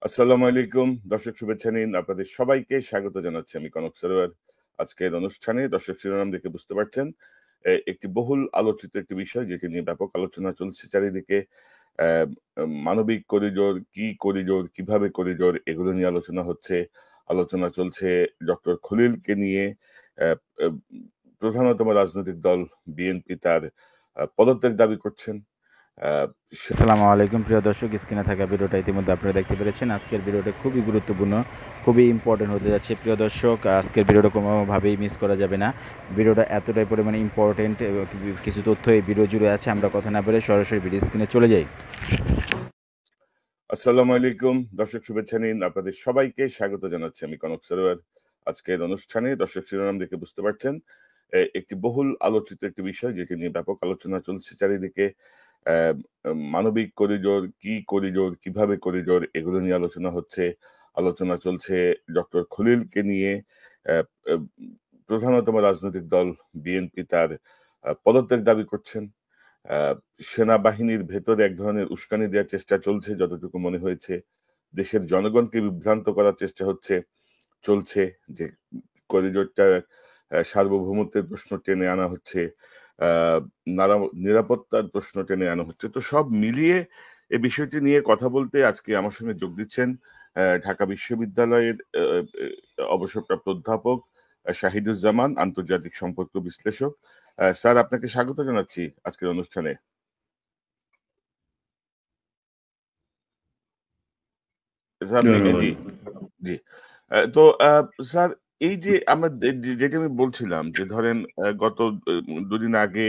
আসসালামু আলাইকুম দর্শক, শুভেচ্ছা নিন। আপনাদের সবাইকে স্বাগত জানাচ্ছি আমি কনক সরোয়ার। আজকের অনুষ্ঠানে দর্শক শিরোনাম দেখে বুঝতে পারছেন একটি বহুল আলোচিত একটি বিষয় যেটি নিয়ে ব্যাপক আলোচনা চলছে চারিদিকে। আহ, মানবিক করিডোর কি, করিডোর কিভাবে, করিডোর এগুলো নিয়ে আলোচনা চলছে ডক্টর খলিলকে নিয়ে। আহ, আহ, প্রধানতম রাজনৈতিক দল বিএনপি তার পদত্যাগ দাবি করছেন। আহ, আসসালামু আলাইকুম প্রিয় দর্শক, স্ক্রিনে থাকা ভিডিওটা ইতিমধ্যে আপনারা দেখতে পেরেছেন। আজকের ভিডিওটা খুবই গুরুত্বপূর্ণ, খুবই ইম্পর্টেন্ট হতে যাচ্ছে। প্রিয় দর্শক, আজকের ভিডিওটা কোনোভাবেই মিস করা যাবে না। ভিডিওটা এতটাই পরিমাণে ইম্পর্টেন্ট, কিছু তথ্য এই ভিডিও জুড়ে আছে। আমরা কথা না বলে সরাসরি ভিডিও স্ক্রিনে চলে যাই। আসসালামু আলাইকুম দর্শক, শুভেচ্ছা নিন। আপনাদের সবাইকে স্বাগত জানাচ্ছি আমি কনক সরোয়ার। আজকের অনুষ্ঠানে দর্শক শিরোনাম দেখে বুঝতে পারছেন একটি বহুল আলোচিত একটি বিষয় যেটি নিয়ে ব্যাপক আলোচনা চলছে চারিদিকে। আহ, মানবিক করিডোর কি, করিডোর কিভাবে, করিডোর এগুলো নিয়ে আলোচনা চলছে ডক্টর খলিলকে নিয়ে। আহ, আহ, প্রধানতম রাজনৈতিক দল বিএনপি তার পদত্যাগ দাবি করছেন। আহ, সেনাবাহিনীর ভেতরে এক ধরনের উস্কানি দেওয়ার চেষ্টা চলছে যতটুকু মনে হয়েছে। দেশের জনগণকে বিভ্রান্ত করার চেষ্টা চলছে যে করিডোরটা সার্বভৌমত্বের প্রশ্ন টেনে আনা হচ্ছে, আহ নিরাপত্তার প্রশ্ন টেনে আনা হচ্ছে। তো সব মিলিয়ে এই বিষয়টি নিয়ে কথা বলতে আজকে আমার সঙ্গে যোগ দিচ্ছেন ঢাকা বিশ্ববিদ্যালয়ের অবসরপ্রাপ্ত অধ্যাপক শাহিদুজ্জামান, আন্তর্জাতিক সম্পর্ক বিশ্লেষক। স্যার, আপনাকে স্বাগত জানাচ্ছি আজকের অনুষ্ঠানে। স্যার, আপনি ধন্যবাদ। জি, জি। তো স্যার, এই যে আমরা যেটা আমি বলছিলাম যে ধরেন গত দুদিন আগে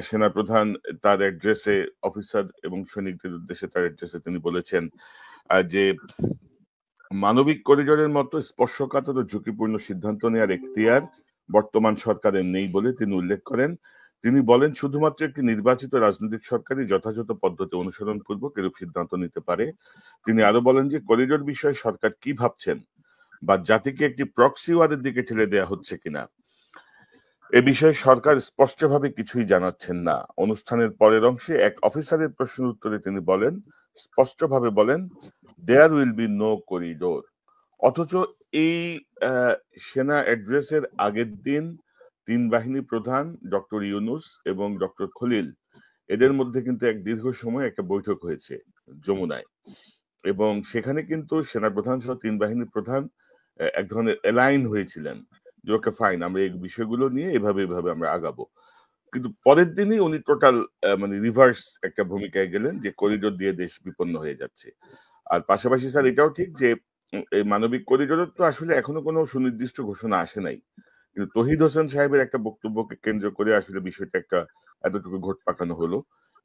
সেনাপ্রধান তার অ্যাড্রেসে অফিসার এবং সৈনিকদের উদ্দেশ্যে তার অ্যাড্রেসে তিনি বলেছেন যে মানবিক করিডোরের মতো স্পর্শকাতর ও ঝুঁকিপূর্ণ সিদ্ধান্ত নেওয়ার এখতিয়ার বর্তমান সরকারের নেই বলে তিনি উল্লেখ করেন। তিনি বলেন, শুধুমাত্র একটি নির্বাচিত রাজনৈতিক সরকারই যথাযথ পদ্ধতি অনুসরণ পূর্বক এরূপ সিদ্ধান্ত নিতে পারে। তিনি আরো বলেন যে করিডোর বিষয়ে সরকার কি ভাবছেন বা জাতিকে একটি প্রক্সি ওয়ারের দিকে ঠেলে দেওয়া হচ্ছে কিনা এ বিষয়ে সরকার স্পষ্টভাবে কিছুই জানাচ্ছেন না। অনুষ্ঠানের পরের অংশে এক অফিসারের প্রশ্নের উত্তরে তিনি স্পষ্টভাবে বলেন, there will be no corridor. অথচ এই সেনা অ্যাড্রেসের আগের দিন তিন বাহিনী প্রধান ডক্টর ইউনুস এবং ডক্টর খলিল এদের মধ্যে কিন্তু এক দীর্ঘ সময় একটা বৈঠক হয়েছে যমুনায়, এবং সেখানে কিন্তু সেনাপ্রধান সহ তিন বাহিনীর প্রধান এক ধরনের অ্যালাইন হয়েছিলেন যে ওকে ফাইন, আমরা এই বিষয়গুলো নিয়ে এভাবে আমরা আগাবো। কিন্তু পরের দিনই উনি টোটাল মানে রিভার্স একটা ভূমিকায় গেলেন যে করিডোর দিয়ে দেশ বিপন্ন হয়ে যাচ্ছে। আর পাশাপাশি স্যার এটাও ঠিক যে এই মানবিক করিডোরের তো আসলে এখনো কোনো সুনির্দিষ্ট ঘোষণা আসে নাই, কিন্তু তহিদ হোসেন সাহেবের একটা বক্তব্যকে কেন্দ্র করে আসলে বিষয়টা একটা এতটুকু ঘোট পাকানো হলো।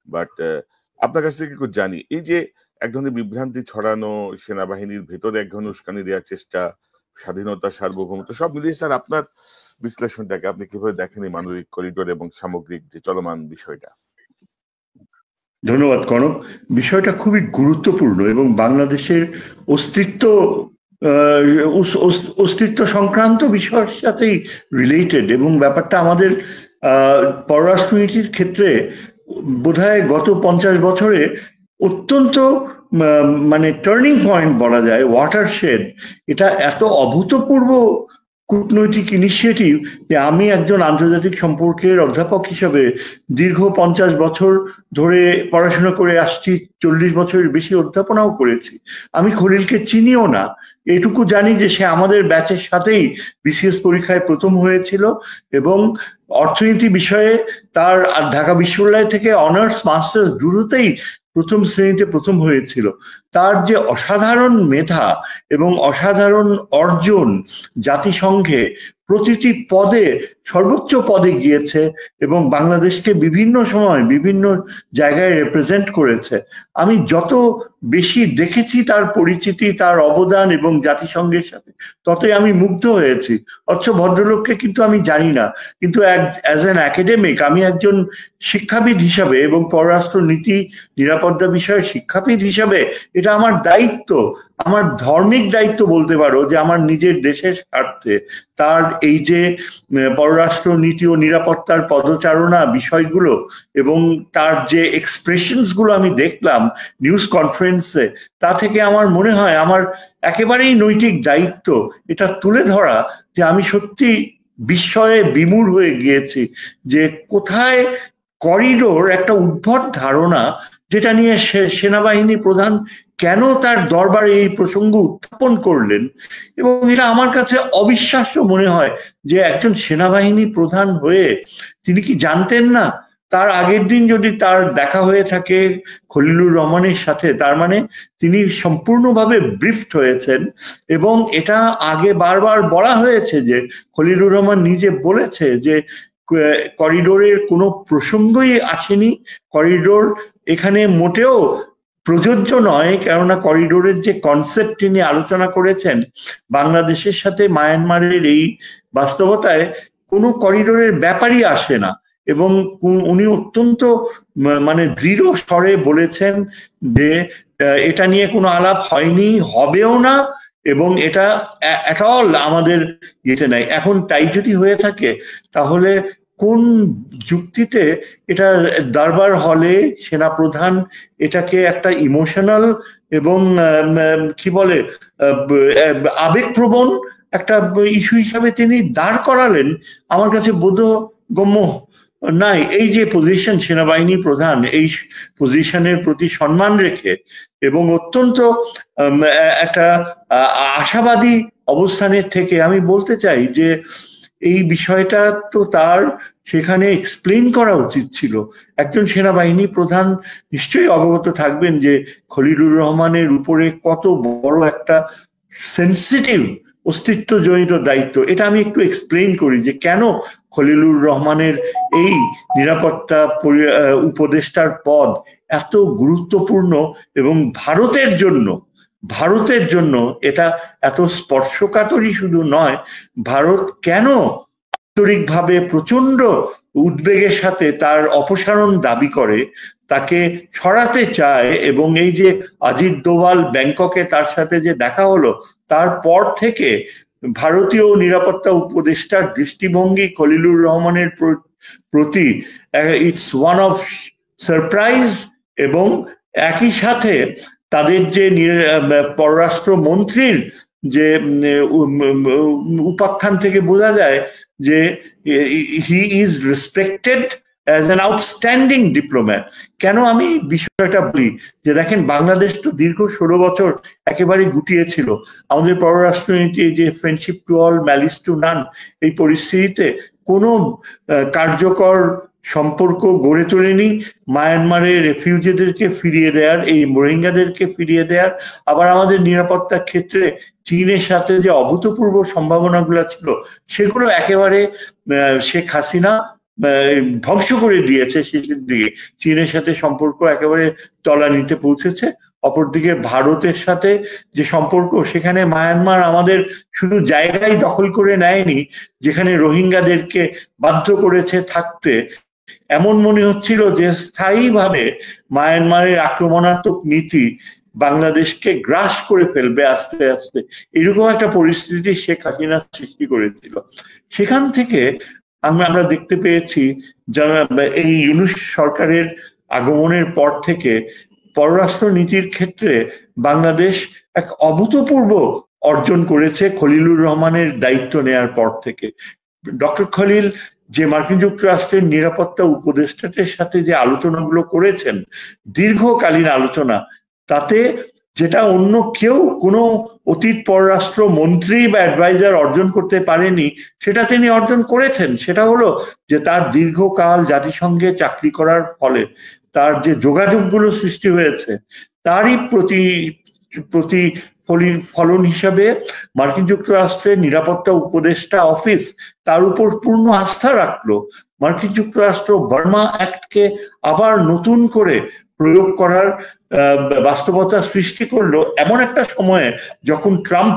বাট আপনার কাছ থেকে একটু জানি, এই যে এক ধরনের বিভ্রান্তি ছড়ানো, সেনাবাহিনীর ভেতরে এক ধরনের উস্কানি দেওয়ার চেষ্টা, স্বাধীনতা, সার্বভৌমত্ব সব মিলিয়ে স্যার আপনার বিশ্লেষণটাকে আপনি কিভাবে দেখেন এই মানবিক করিডোর এবং সামগ্রিক যে চলমান বিষয়টা? ধন্যবাদ কনক। বিষয়টা খুবই গুরুত্বপূর্ণ এবং বাংলাদেশের অস্তিত্ব অস্তিত্ব সংক্রান্ত বিষয়ের সাথেই রিলেটেড, এবং ব্যাপারটা আমাদের পররাষ্ট্রনীতির ক্ষেত্রে বোধহয় গত 50 বছরে অত্যন্ত মানে টার্নিং পয়েন্ট বলা যায়, ওয়াটারশেড। এটা এত অভূতপূর্ব কূটনৈতিক ইনিশিয়েটিভ যে আমি একজন আন্তর্জাতিক সম্পর্কের অধ্যাপক হিসেবে দীর্ঘ 50 বছর ধরে পড়াশোনা করে আসছি, 40 বছরের বেশি অধ্যাপনাও করেছি। আমি খলিলকে চিনিও না, এটুকু জানি যে সে আমাদের ব্যাচের সাথেই বিসিএস পরীক্ষায় প্রথম হয়েছিল এবং অর্থনীতি বিষয়ে তার ঢাকা বিশ্ববিদ্যালয় থেকে অনার্স মাস্টার্স দুটোতেই প্রথম শ্রেণীতে প্রথম হয়েছিল। তার যে অসাধারণ মেধা এবং অসাধারণ অর্জন, জাতিসংঘে প্রতিটি পদে সর্বোচ্চ পদে গিয়েছে এবং বাংলাদেশকে বিভিন্ন সময় বিভিন্ন জায়গায় রিপ্রেজেন্ট করেছে। আমি যত বেশি দেখেছি তার পরিচিতি, তার অবদান এবং জাতিসংঘের সাথে, ততই আমি মুগ্ধ হয়েছি। অথচ ভদ্রলোককে কিন্তু আমি জানি না, কিন্তু অ্যাজ অ্যান একাডেমিক, আমি একজন শিক্ষাবিদ হিসাবে এবং পররাষ্ট্র নীতি নিরাপত্তা বিষয়ে শিক্ষাবিদ হিসাবে এটা আমার দায়িত্ব, আমার ধর্মিক দায়িত্ব বলতে পারো, যে আমার নিজের দেশের স্বার্থে তার এই যে পররাষ্ট্র নীতি ও নিরাপত্তার পদচারণা বিষয়গুলো এবং তার যে এক্সপ্রেশনস গুলো আমি দেখলাম নিউজ কনফারেন্সে, তা থেকে আমার মনে হয় আমার একেবারেই নৈতিক দায়িত্ব এটা তুলে ধরা যে আমি সত্যি বিস্ময়ে বিমূঢ় হয়ে গিয়েছি যে কোথায় করিডোর, একটা উদ্ভট ধারণা যেটা নিয়ে সেনাবাহিনী প্রধান কেন তার দরবারে এই প্রসঙ্গ উত্থাপন করলেন, এবং এটা আমার কাছে অবিশ্বাস্য মনে হয় যে একজন সেনাবাহিনী প্রধান হয়ে তিনি কি জানতেন না তার আগের দিন যদি তার দেখা হয়ে থাকে খলিলুর রহমানের সাথে, তার মানে তিনি সম্পূর্ণভাবে ব্রিফড হয়েছেন। এবং এটা আগে বারবার বলা হয়েছে যে খলিলুর রহমান নিজে বলেছে যে করিডোরের কোনো প্রসঙ্গই আসেনি, করিডোর এখানে মোটেও প্রযোজ্য নয়, কেননা করিডোরের যে কনসেপ্ট তিনি আলোচনা করেছেন বাংলাদেশের সাথে মায়ানমারের এই বাস্তবতায় কোনো করিডোরের ব্যাপারই আসে না। এবং উনি অত্যন্ত মানে দৃঢ় স্বরে বলেছেন যে এটা নিয়ে কোনো আলাপ হয়নি, হবেও না, এবং এটা অল আমাদের ইয়েতে নাই। এখন তাই যদি হয়ে থাকে তাহলে কোন যুক্তিতে এটা দরবার হলে সেনাপ্রধান এটাকে একটা ইমোশনাল এবং কি বলে আবেগপ্রবণ একটা ইস্যু হিসাবে তিনি দাঁড় করালেন, আমার কাছে বোধগম্য নাই। এই যে পজিশন সেনাবাহিনী প্রধান, এই পজিশনের প্রতি সম্মান রেখে এবং অত্যন্ত একটা আশাবাদী অবস্থানের থেকে আমি বলতে চাই যে এই বিষয়টা তো তার সেখানে এক্সপ্লেন করা উচিত ছিল। একজন সেনাবাহিনী প্রধান নিশ্চয়ই অবগত থাকবেন যে খলিলুর রহমানের উপরে কত বড় একটা সেন্সিটিভ অস্তিত্বজনিত দায়িত্ব। এটা আমি একটু এক্সপ্লেন করি যে কেন খলিলুর রহমানের এই নিরাপত্তা উপদেষ্টার পদ এত গুরুত্বপূর্ণ এবং ভারতের জন্য এটা এত স্পর্শকাতরই শুধু নয়, ভারত কেন আন্তরিকভাবে প্রচন্ড উদ্বেগের সাথে তার অপসারণ দাবি করে, তাকে সরাতে চায়। এবং এই যে অজিত দোভাল ব্যাংককে তার সাথে যে দেখা হলো, তারপর থেকে ভারতীয় নিরাপত্তা উপদেষ্টার দৃষ্টিভঙ্গি খলিলুর রহমানের প্রতি ইটস ওয়ান অফ সারপ্রাইজ। এবং একই সাথে তাদের যে পররাষ্ট্র মন্ত্রীর যে উপাখ্যান থেকে বোঝা যায় যে he is respected as an outstanding diplomat. কেন আমি বিষয়টা বলি যে দেখেন, বাংলাদেশ তো দীর্ঘ 16 বছর একেবারে গুটিয়েছিল। আমাদের পররাষ্ট্রনীতি যে friendship to all malice two নান, এই পরিস্থিতিতে কোনো কার্যকর সম্পর্ক গড়ে তোলেনি মায়ানমারের রেফিউজিদেরকে ফিরিয়ে দেওয়ার, এই রোহিঙ্গাদেরকে ফিরিয়ে দেওয়ার। আবার আমাদের নিরাপত্তার ক্ষেত্রে চীনের সাথে যে অভূতপূর্ব সম্ভাবনাগুলো ছিল সেগুলো একেবারে শেখ হাসিনা ধ্বংস করে দিয়েছে। শেষের দিকে চীনের সাথে সম্পর্ক একেবারে তলানিতে পৌঁছেছে। অপরদিকে ভারতের সাথে যে সম্পর্ক, সেখানে মায়ানমার আমাদের শুধু জায়গায় দখল করে নেয়নি, যেখানে রোহিঙ্গাদেরকে বাধ্য করেছে থাকতে। এমন মনে হচ্ছিল যে স্থায়ীভাবে মায়ানমারের আক্রমণাত্মক নীতি বাংলাদেশকে গ্রাস করে ফেলবে আস্তে আস্তে, এরকম একটা পরিস্থিতি শেখ হাসিনা সৃষ্টি করেছিল। সেখান থেকে আমরা দেখতে পেয়েছি যারা এই ইউনূস সরকারের আগমনের পর থেকে পররাষ্ট্র নীতির ক্ষেত্রে বাংলাদেশ এক অভূতপূর্ব অর্জন করেছে খলিলুর রহমানের দায়িত্ব নেয়ার পর থেকে। ডক্টর খলিল যে মার্কিন যুক্তরাষ্ট্রের নিরাপত্তা উপদেষ্টাদের সাথে যে আলোচনাগুলো করেছেন, দীর্ঘকালীন আলোচনা, তাতে যেটা অন্য কেউ কোনো অতীত পররাষ্ট্র মন্ত্রী বা অ্যাডভাইজার অর্জন করতে পারেনি, সেটা তিনি অর্জন করেছেন। সেটা হলো যে তার দীর্ঘকাল জাতিসংঘে চাকরি করার ফলে তার যে যোগাযোগগুলো সৃষ্টি হয়েছে, তারই ফলন হিসাবে মার্কিন যুক্তরাষ্ট্রের নিরাপত্তা উপদেষ্টা অফিস তার উপর পূর্ণ আস্থা রাখলো। মার্কিন যুক্তরাষ্ট্র বার্মা অ্যাক্টকে আবার নতুন করে প্রয়োগ করার বাস্তবতা সৃষ্টি করলো এমন একটা সময়ে যখন ট্রাম্প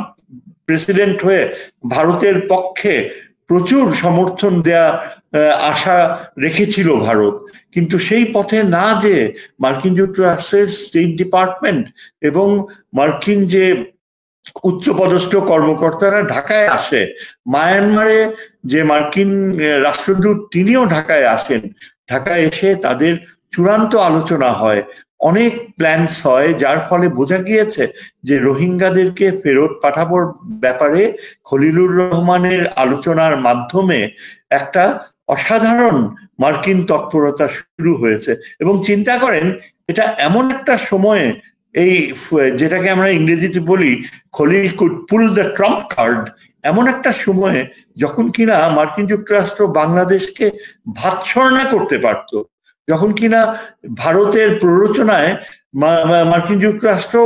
প্রেসিডেন্ট হয়ে ভারতের পক্ষে প্রচুর সমর্থন দেয়া আশা রেখেছিল ভারত। কিন্তু সেই পথে না যেয়ে মার্কিন যুক্তরাষ্ট্রের স্টেট ডিপার্টমেন্ট এবং মার্কিন যে উচ্চপদস্থ কর্মকর্তারা ঢাকায় আসে। মায়ানমারে যে মার্কিন রাষ্ট্রদূত তিনিও ঢাকায় আসেন। ঢাকায় এসে তাদের চূড়ান্ত আলোচনা হয়, অনেক প্ল্যানস হয়, যার ফলে বোঝা গিয়েছে যে রোহিঙ্গাদেরকে ফেরত পাঠানোর ব্যাপারে খলিলুর রহমানের আলোচনার মাধ্যমে একটা অসাধারণ মার্কিন তৎপরতা শুরু হয়েছে। এবং চিন্তা করেন, এটা এমন একটা সময়ে, এই যেটাকে আমরা ইংরেজিতে বলি Khalil could pull the Trump card, এমন একটা সময়ে যখন কিনা মার্কিন যুক্তরাষ্ট্র বাংলাদেশকে ভাতছড়না করতে পারত, যখন কিনা ভারতের প্ররোচনায় মার্কিন যুক্তরাষ্ট্র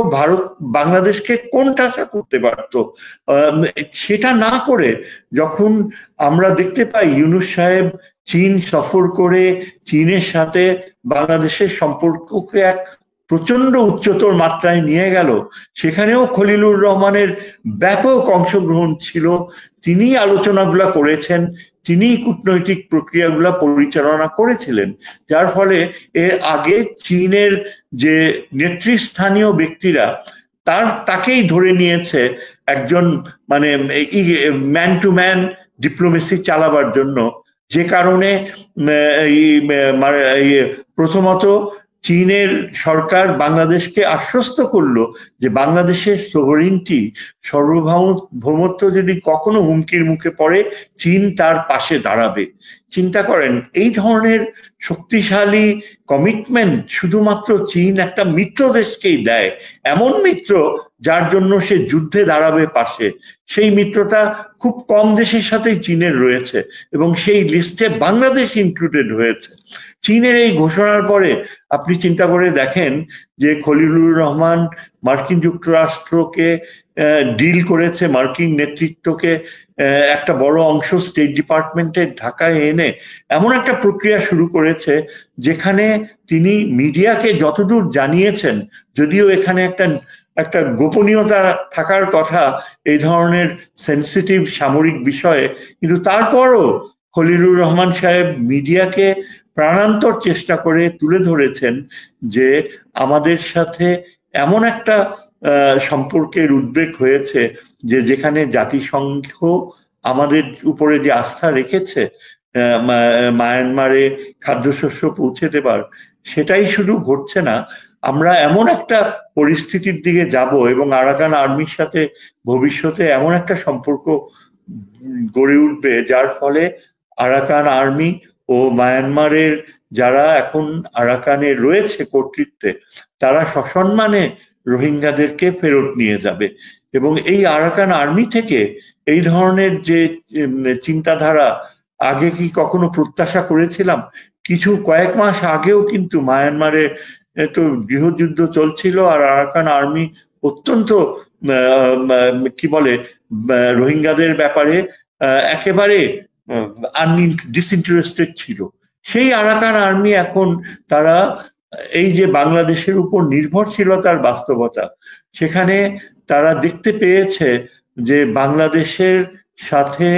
বাংলাদেশকে কোণঠাসা করতে পারত, সেটা না করে যখন আমরা দেখতে পাই ইউনূস সাহেব চীন সফর করে চীনের সাথে বাংলাদেশের সম্পর্ককে এক প্রচন্ড উচ্চতর মাত্রায় নিয়ে গেল, সেখানেও খলিলুর রহমানের ব্যাপক অংশগ্রহণ ছিল। তিনি আলোচনাগুলা করেছেন, তিনি কূটনৈতিক প্রক্রিয়াগুলা পরিচালনা করেছিলেন, যার ফলে এর আগে চীনের যে নেতৃস্থানীয় ব্যক্তিরা তাকেই ধরে নিয়েছে একজন মানে ম্যান টু ম্যান ডিপ্লোমেসি চালাবার জন্য। যে কারণে প্রথমত চীনের সরকার বাংলাদেশকে আশ্বস্ত করলো যে বাংলাদেশের সোভরেইনটি, সার্বভৌমত্ব যদি কখনো হুমকির মুখে পড়ে চীন তার পাশে দাঁড়াবে। চিন্তা করেন, এই ধরনের শক্তিশালী কমিটমেন্ট শুধুমাত্র চীন একটা মিত্র দেশকেই দেয়, এমন মিত্র যার জন্য সে যুদ্ধে দাঁড়াবে পাশে। সেই মিত্রতা খুব কম দেশের সাথেই চীনের রয়েছে এবং সেই লিস্টে বাংলাদেশ ইনক্লুডেড হয়েছে। চীনের এই ঘোষণার পরে আপনি চিন্তা করে দেখেন যে খলিলুর রহমান মার্কিন যুক্তরাষ্ট্রকে ডিল করেছে, মার্কিন নেতৃত্বকে একটা বড় অংশ স্টেট ডিপার্টমেন্টের ঢাকায় এনে এমন একটা প্রক্রিয়া শুরু করেছে যেখানে তিনি মিডিয়াকে যতদূর জানিয়েছেন, যদিও এখানে একটা গোপনীয়তা থাকার কথা এই ধরনের সেন্সিটিভ সামরিক বিষয়ে, কিন্তু তারপরও খলিলুর রহমান সাহেব মিডিয়াকে প্রাণান্তর চেষ্টা করে তুলে ধরেছেন যে আমাদের সাথে এমন একটা সম্পর্কের উদ্বেগ হয়েছে যে যেখানে জাতিসংঘ আমাদের উপরে যে আস্থা রেখেছে মায়ানমারে খাদ্যশস্য পৌঁছে দেবার, সেটাই শুধু ঘটছে না, আমরা এমন একটা পরিস্থিতির দিকে যাব এবং আরাকান আর্মির সাথে ভবিষ্যতে এমন একটা সম্পর্ক গড়ে উঠবে যার ফলে আরাকান আর্মি ও মায়ানমারের যারা এখন আরাকানে রয়েছে কর্তৃত্বে, তারা সসম্মানে রোহিঙ্গাদেরকে ফেরত নিয়ে যাবে। এবং এই আরাকান আর্মি থেকে এই ধরনের যে চিন্তাধারা আগে কি কখনো প্রত্যাশা করেছিলাম? কয়েক মাস আগেও কিন্তু মায়ানমারে তো গৃহযুদ্ধ চলছিল আর আরাকান আর্মি অত্যন্ত কি বলে রোহিঙ্গাদের ব্যাপারে একেবারে ডিসইন্টারেস্টেড ছিল। সেই আরাকান আর্মি এখন তারা এই যে বাংলাদেশের উপর নির্ভরশীলতার বাস্তবতা, সেখানে তারা দেখতে পেয়েছে যে বাংলাদেশের সাথে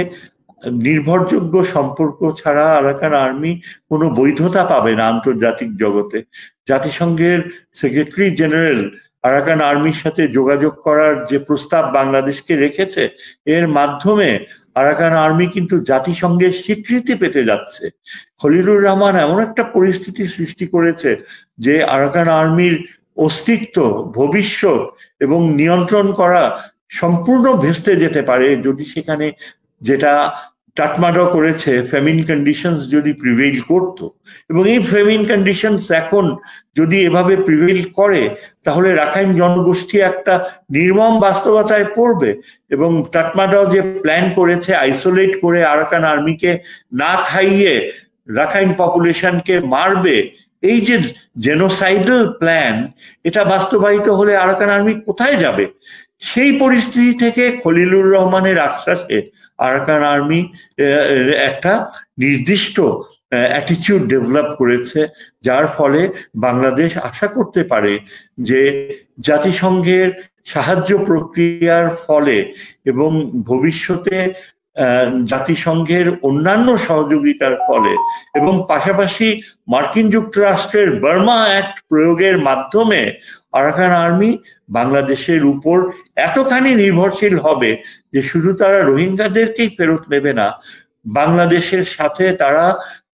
নির্ভরযোগ্য সম্পর্ক ছাড়া আরাকান আর্মি কোনো বৈধতা পাবে না আন্তর্জাতিক জগতে। জাতিসংঘের সেক্রেটারি জেনারেল আরাকান আর্মির সাথে যোগাযোগ করার যে প্রস্তাব বাংলাদেশকে রেখেছে, এর মাধ্যমে আরাকান আর্মি কিন্তু জাতিসংঘের স্বীকৃতি পেতে যাচ্ছে। খলিলুর রহমান এমন একটা পরিস্থিতি সৃষ্টি করেছে যে আরাকান আর্মির অস্তিত্ব, ভবিষ্যৎ এবং নিয়ন্ত্রণ করা সম্পূর্ণ ভেস্তে যেতে পারে যদি সেখানে, যেটা টাটমাডা করেছে, ফেমিন কন্ডিশনস যদি প্রিভেইল করত। এবং এই ফেমিন কন্ডিশনস এখন যদি এভাবে প্রিভেইল করে তাহলে রাখাইন জনগোষ্ঠী একটা নির্মম বাস্তবতায় পড়বে। এবং টাটমাডাও যে প্ল্যান করেছে আইসোলেট করে আরাকান আর্মিকে না খাইয়ে রাখাইন পপুলেশনকে মারবে, এই যে জেনোসাইডাল প্ল্যান, এটা বাস্তবায়িত হলে আরাকান আর্মি কোথায় যাবে? সেই পরিস্থিতি থেকে খলিলুর রহমানের আশ্বাসে আরাকান আর্মি একটা নির্দিষ্ট অ্যাটিটিউড ডেভেলপ করেছে, যার ফলে বাংলাদেশ আশা করতে পারে যে জাতিসংঘের সাহায্য প্রক্রিয়ার ফলে এবং ভবিষ্যতে জাতিসংঘের অন্যান্য সহযোগিতার ফলে এবং পাশাপাশি মার্কিন যুক্তরাষ্ট্রের বার্মা অ্যাক্ট প্রয়োগের মাধ্যমে আরাকান আর্মি বাংলাদেশের উপর এতখানি নির্ভরশীল হবে যে শুধু তারা রোহিঙ্গাদেরকেই ফেরত নেবে না, বাংলাদেশের সাথে তারা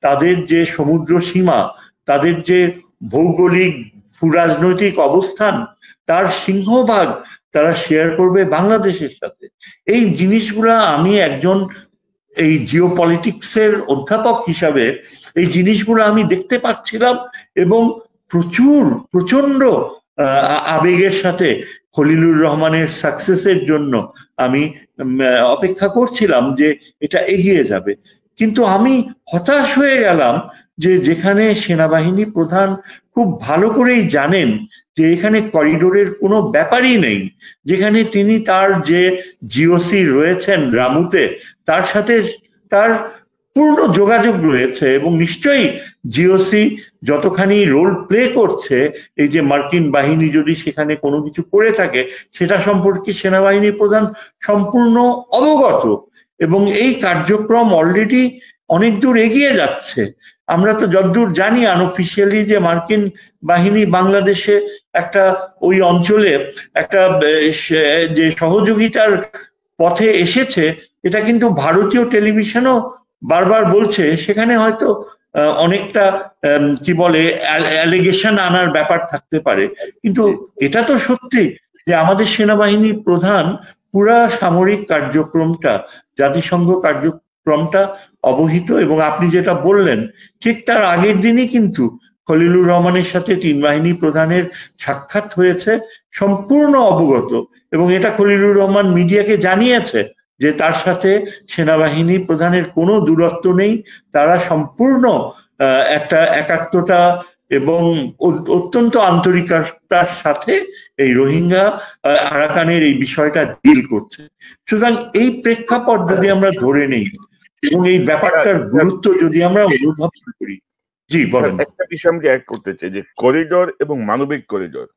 তাদের যে সমুদ্র সীমা, তাদের যে ভৌগোলিক ভূরাজনৈতিক অবস্থান, তার সিংহভাগ তারা শেয়ার করবে বাংলাদেশের সাথে। এই জিনিসগুলা আমি একজন এই জিওপলিটিক্সের অধ্যাপক হিসাবে এই জিনিসগুলো আমি দেখতে পাচ্ছিলাম এবং প্রচন্ড আবেগের সাথে খলিলুর রহমানের সাকসেসের জন্য আমি অপেক্ষা করছিলাম যে এটা এগিয়ে যাবে। কিন্তু আমি হতাশ হয়ে গেলাম যে যেখানে সেনাবাহিনী প্রধান খুব ভালো করেই জানেন যে এখানে করিডোরের কোনো ব্যাপারই নেই, যেখানে তিনি তার যে জিওসি রয়েছেন রামুতে তার সাথে তার পূর্ণ যোগাযোগ রয়েছে এবং নিশ্চয়ই জিওসি যতখানি রোল প্লে করছে এই যে মার্কিন বাহিনী যদি সেখানে কোনো কিছু করে থাকে সেটা সম্পর্কে সেনাবাহিনী প্রধান সম্পূর্ণ অবগত এবং এই কার্যক্রম অলরেডি অনেক দূর এগিয়ে যাচ্ছে। আমরা তো যতদূর জানি আনঅফিসিয়ালি যে মার্কিন বাহিনী বাংলাদেশে একটা ওই অঞ্চলে একটা যে সহযোগিতার পথে এসেছে এটা কিন্তু ভারতীয় টেলিভিশনও বারবার বলছে। সেখানে হয়তো অনেকটা কি বলে অ্যালিগেশন আনার ব্যাপার থাকতে পারে, কিন্তু এটা তো সত্যি যে আমাদের সেনাবাহিনী প্রধান পুরা সামরিক কার্যক্রমটা জাতিসংঘ কার্যক্রমটা অবহিত এবং আপনি যেটা বললেন ঠিক তার আগের দিনই কিন্তু খলিলুর রহমানের সাথে তিন বাহিনী প্রধানের সাক্ষাৎ হয়েছে, সম্পূর্ণ অবগত এবং এটা খলিলুর রহমান মিডিয়াকে জানিয়েছে যে তার সাথে সেনাবাহিনী প্রধানের কোনো দূরত্ব নেই, তারা সম্পূর্ণ একটা একাত্মতা এবং অত্যন্ত আন্তরিকতার সাথে এই রোহিঙ্গা আরাকানের এই বিষয়টা ডিল করছে। সুতরাং এই প্রেক্ষাপট যদি আমরা ধরে নেই এবং এই ব্যাপারটার গুরুত্ব যদি আমরা অনুভব করি। জি বলেন। একটা বিষয় আমি অ্যাড করতে চাই যে করিডোর এবং মানবিক corridor,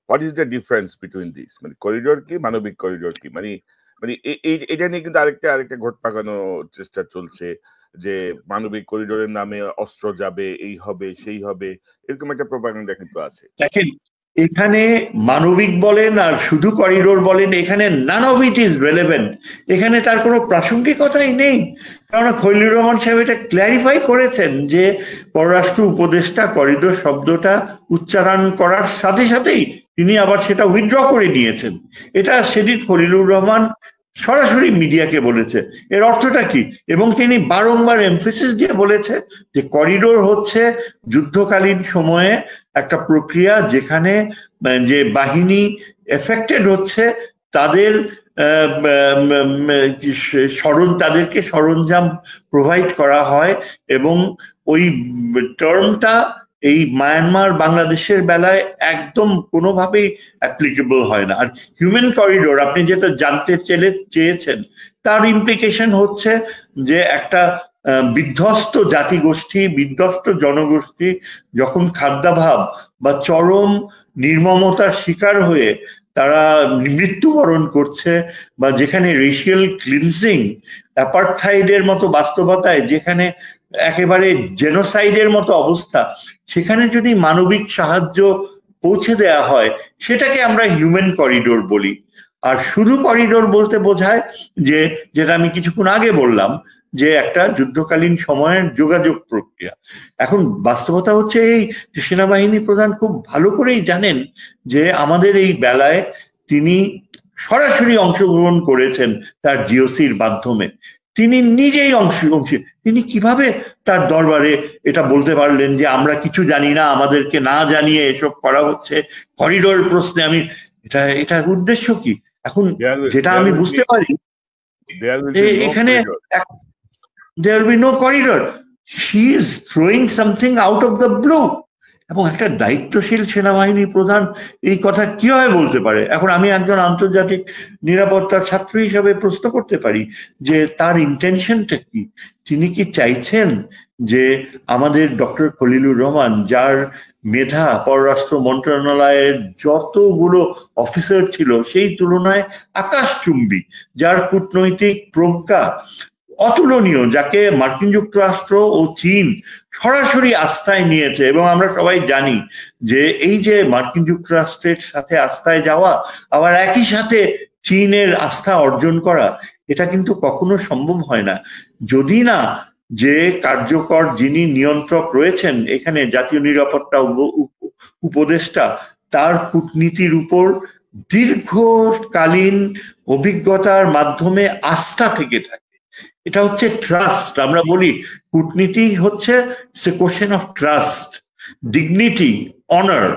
what is the difference between this? মানে করিডোর কি, মানবিক করিডোর কি? মানে এটা নিয়ে কিন্তু আরেকটা ঘট পাকানোর চেষ্টা চলছে যে মানবিক করিডোরের নামে অস্ত্র যাবে, এই হবে সেই হবে, এরকম একটা প্রপাগান্ডা কিন্তু আছে। দেখেন এখানে মানবিক বলেন আর শুধু করিডোর বলেন, এখানে none of it is relevant, এখানে তার কোনো প্রাসঙ্গিকতাই নেই। কারণ খলিলুর রহমান সাহেব এটা ক্ল্যারিফাই করেছেন যে পররাষ্ট্র উপদেষ্টা করিডোর শব্দটা উচ্চারণ করার সাথে সাথেই তিনি আবার সেটা উইথড্র করে নিয়েছেন। এটা সেদিন খলিলুর রহমান সরাসরি মিডিয়াকে বলেছে। এর অর্থটা কি? এবং তিনি বারংবার এমফেসিস দিয়ে বলেছে যে করিডোর হচ্ছে যুদ্ধকালীন সময়ে একটা প্রক্রিয়া যেখানে যে বাহিনী এফেক্টেড হচ্ছে তাদের তাদেরকে সরঞ্জাম প্রোভাইড করা হয় এবং ওই টার্মটা এই মায়ানমার বাংলাদেশের বেলায় একদম কোনোভাবেই অ্যাপ্লিকেবল হয় না। আর হিউম্যান করিডোর আপনি যেটা জানতে চেয়েছেন তার ইমপ্লিকেশন হচ্ছে যে একটা বিধ্বস্ত জাতিগোষ্ঠী, বিধ্বস্ত জনগোষ্ঠী যখন খাদ্যাভাব বা চরম নির্মমতার শিকার হয়ে তারা মৃত্যুবরণ করছে বা যেখানে রেশিয়াল ক্লিনজিং অ্যাপার্থাইডের মতো বাস্তবতায় যেখানে একেবারে জেনোসাইডের মতো অবস্থা, সেখানে যদি মানবিক সাহায্য পৌঁছে দেয়া হয় সেটাকে আমরা হিউম্যান করিডোর বলি। আর শুধু করিডোর বলতে বোঝায় যে যেটা আমি কিছুক্ষণ আগে বললাম যে একটা যুদ্ধকালীন সময়ের যোগাযোগ প্রক্রিয়া। এখন বাস্তবতা হচ্ছে এই যে সেনাবাহিনী প্রধান খুব ভালো করেই জানেন যে আমাদের এই বেলায় তিনি সরাসরি অংশগ্রহণ করেছেন তার জিওসির মাধ্যমে, তিনি নিজেই তিনি কিভাবে তার দরবারে এটা বলতে পারলেন যে আমরা কিছু জানি না, আমাদেরকে না জানিয়ে এসব করা হচ্ছে করিডোর প্রশ্নে? আমি এটার উদ্দেশ্য কি? এখন যেটা আমি বুঝতে পারি এখানে there will be no corridor. She is throwing something out of the blue. এবং একটা দায়িত্বশীল সেনাবাহিনী প্রধান এই কথা কিভাবে বলতে পারে? এখন আমি একজন আন্তর্জাতিক নিরাপত্তার ছাত্র হিসাবে প্রশ্ন করতে পারি যে তার ইন্টেনশনটা কি? তিনি কি চাইছেন যে আমাদের ডক্টর খলিলুর রহমান, যার মেধা পররাষ্ট্র মন্ত্রণালয়ের যতগুলো অফিসার ছিল সেই তুলনায় আকাশচুম্বী, যার কূটনৈতিক প্রজ্ঞা অতুলনীয়, যাকে মার্কিন যুক্তরাষ্ট্র ও চীন সরাসরি আস্থায় নিয়েছে, এবং আমরা সবাই জানি যে এই যে মার্কিন যুক্তরাষ্ট্রের সাথে আস্থায় যাওয়া আবার একই সাথে চীনের আস্থা অর্জন করা, এটা কিন্তু কখনো সম্ভব হয় না যদি না যে কার্যকর যিনি নিয়ন্ত্রক রয়েছেন এখানে, জাতীয় নিরাপত্তা উপদেষ্টা, তার কূটনীতির উপর দীর্ঘকালীন অভিজ্ঞতার মাধ্যমে আস্থা থেকে থাকে। এটা হচ্ছে ট্রাস্ট। আমরা বলি কূটনীতি হচ্ছে question of trust, dignity, honour,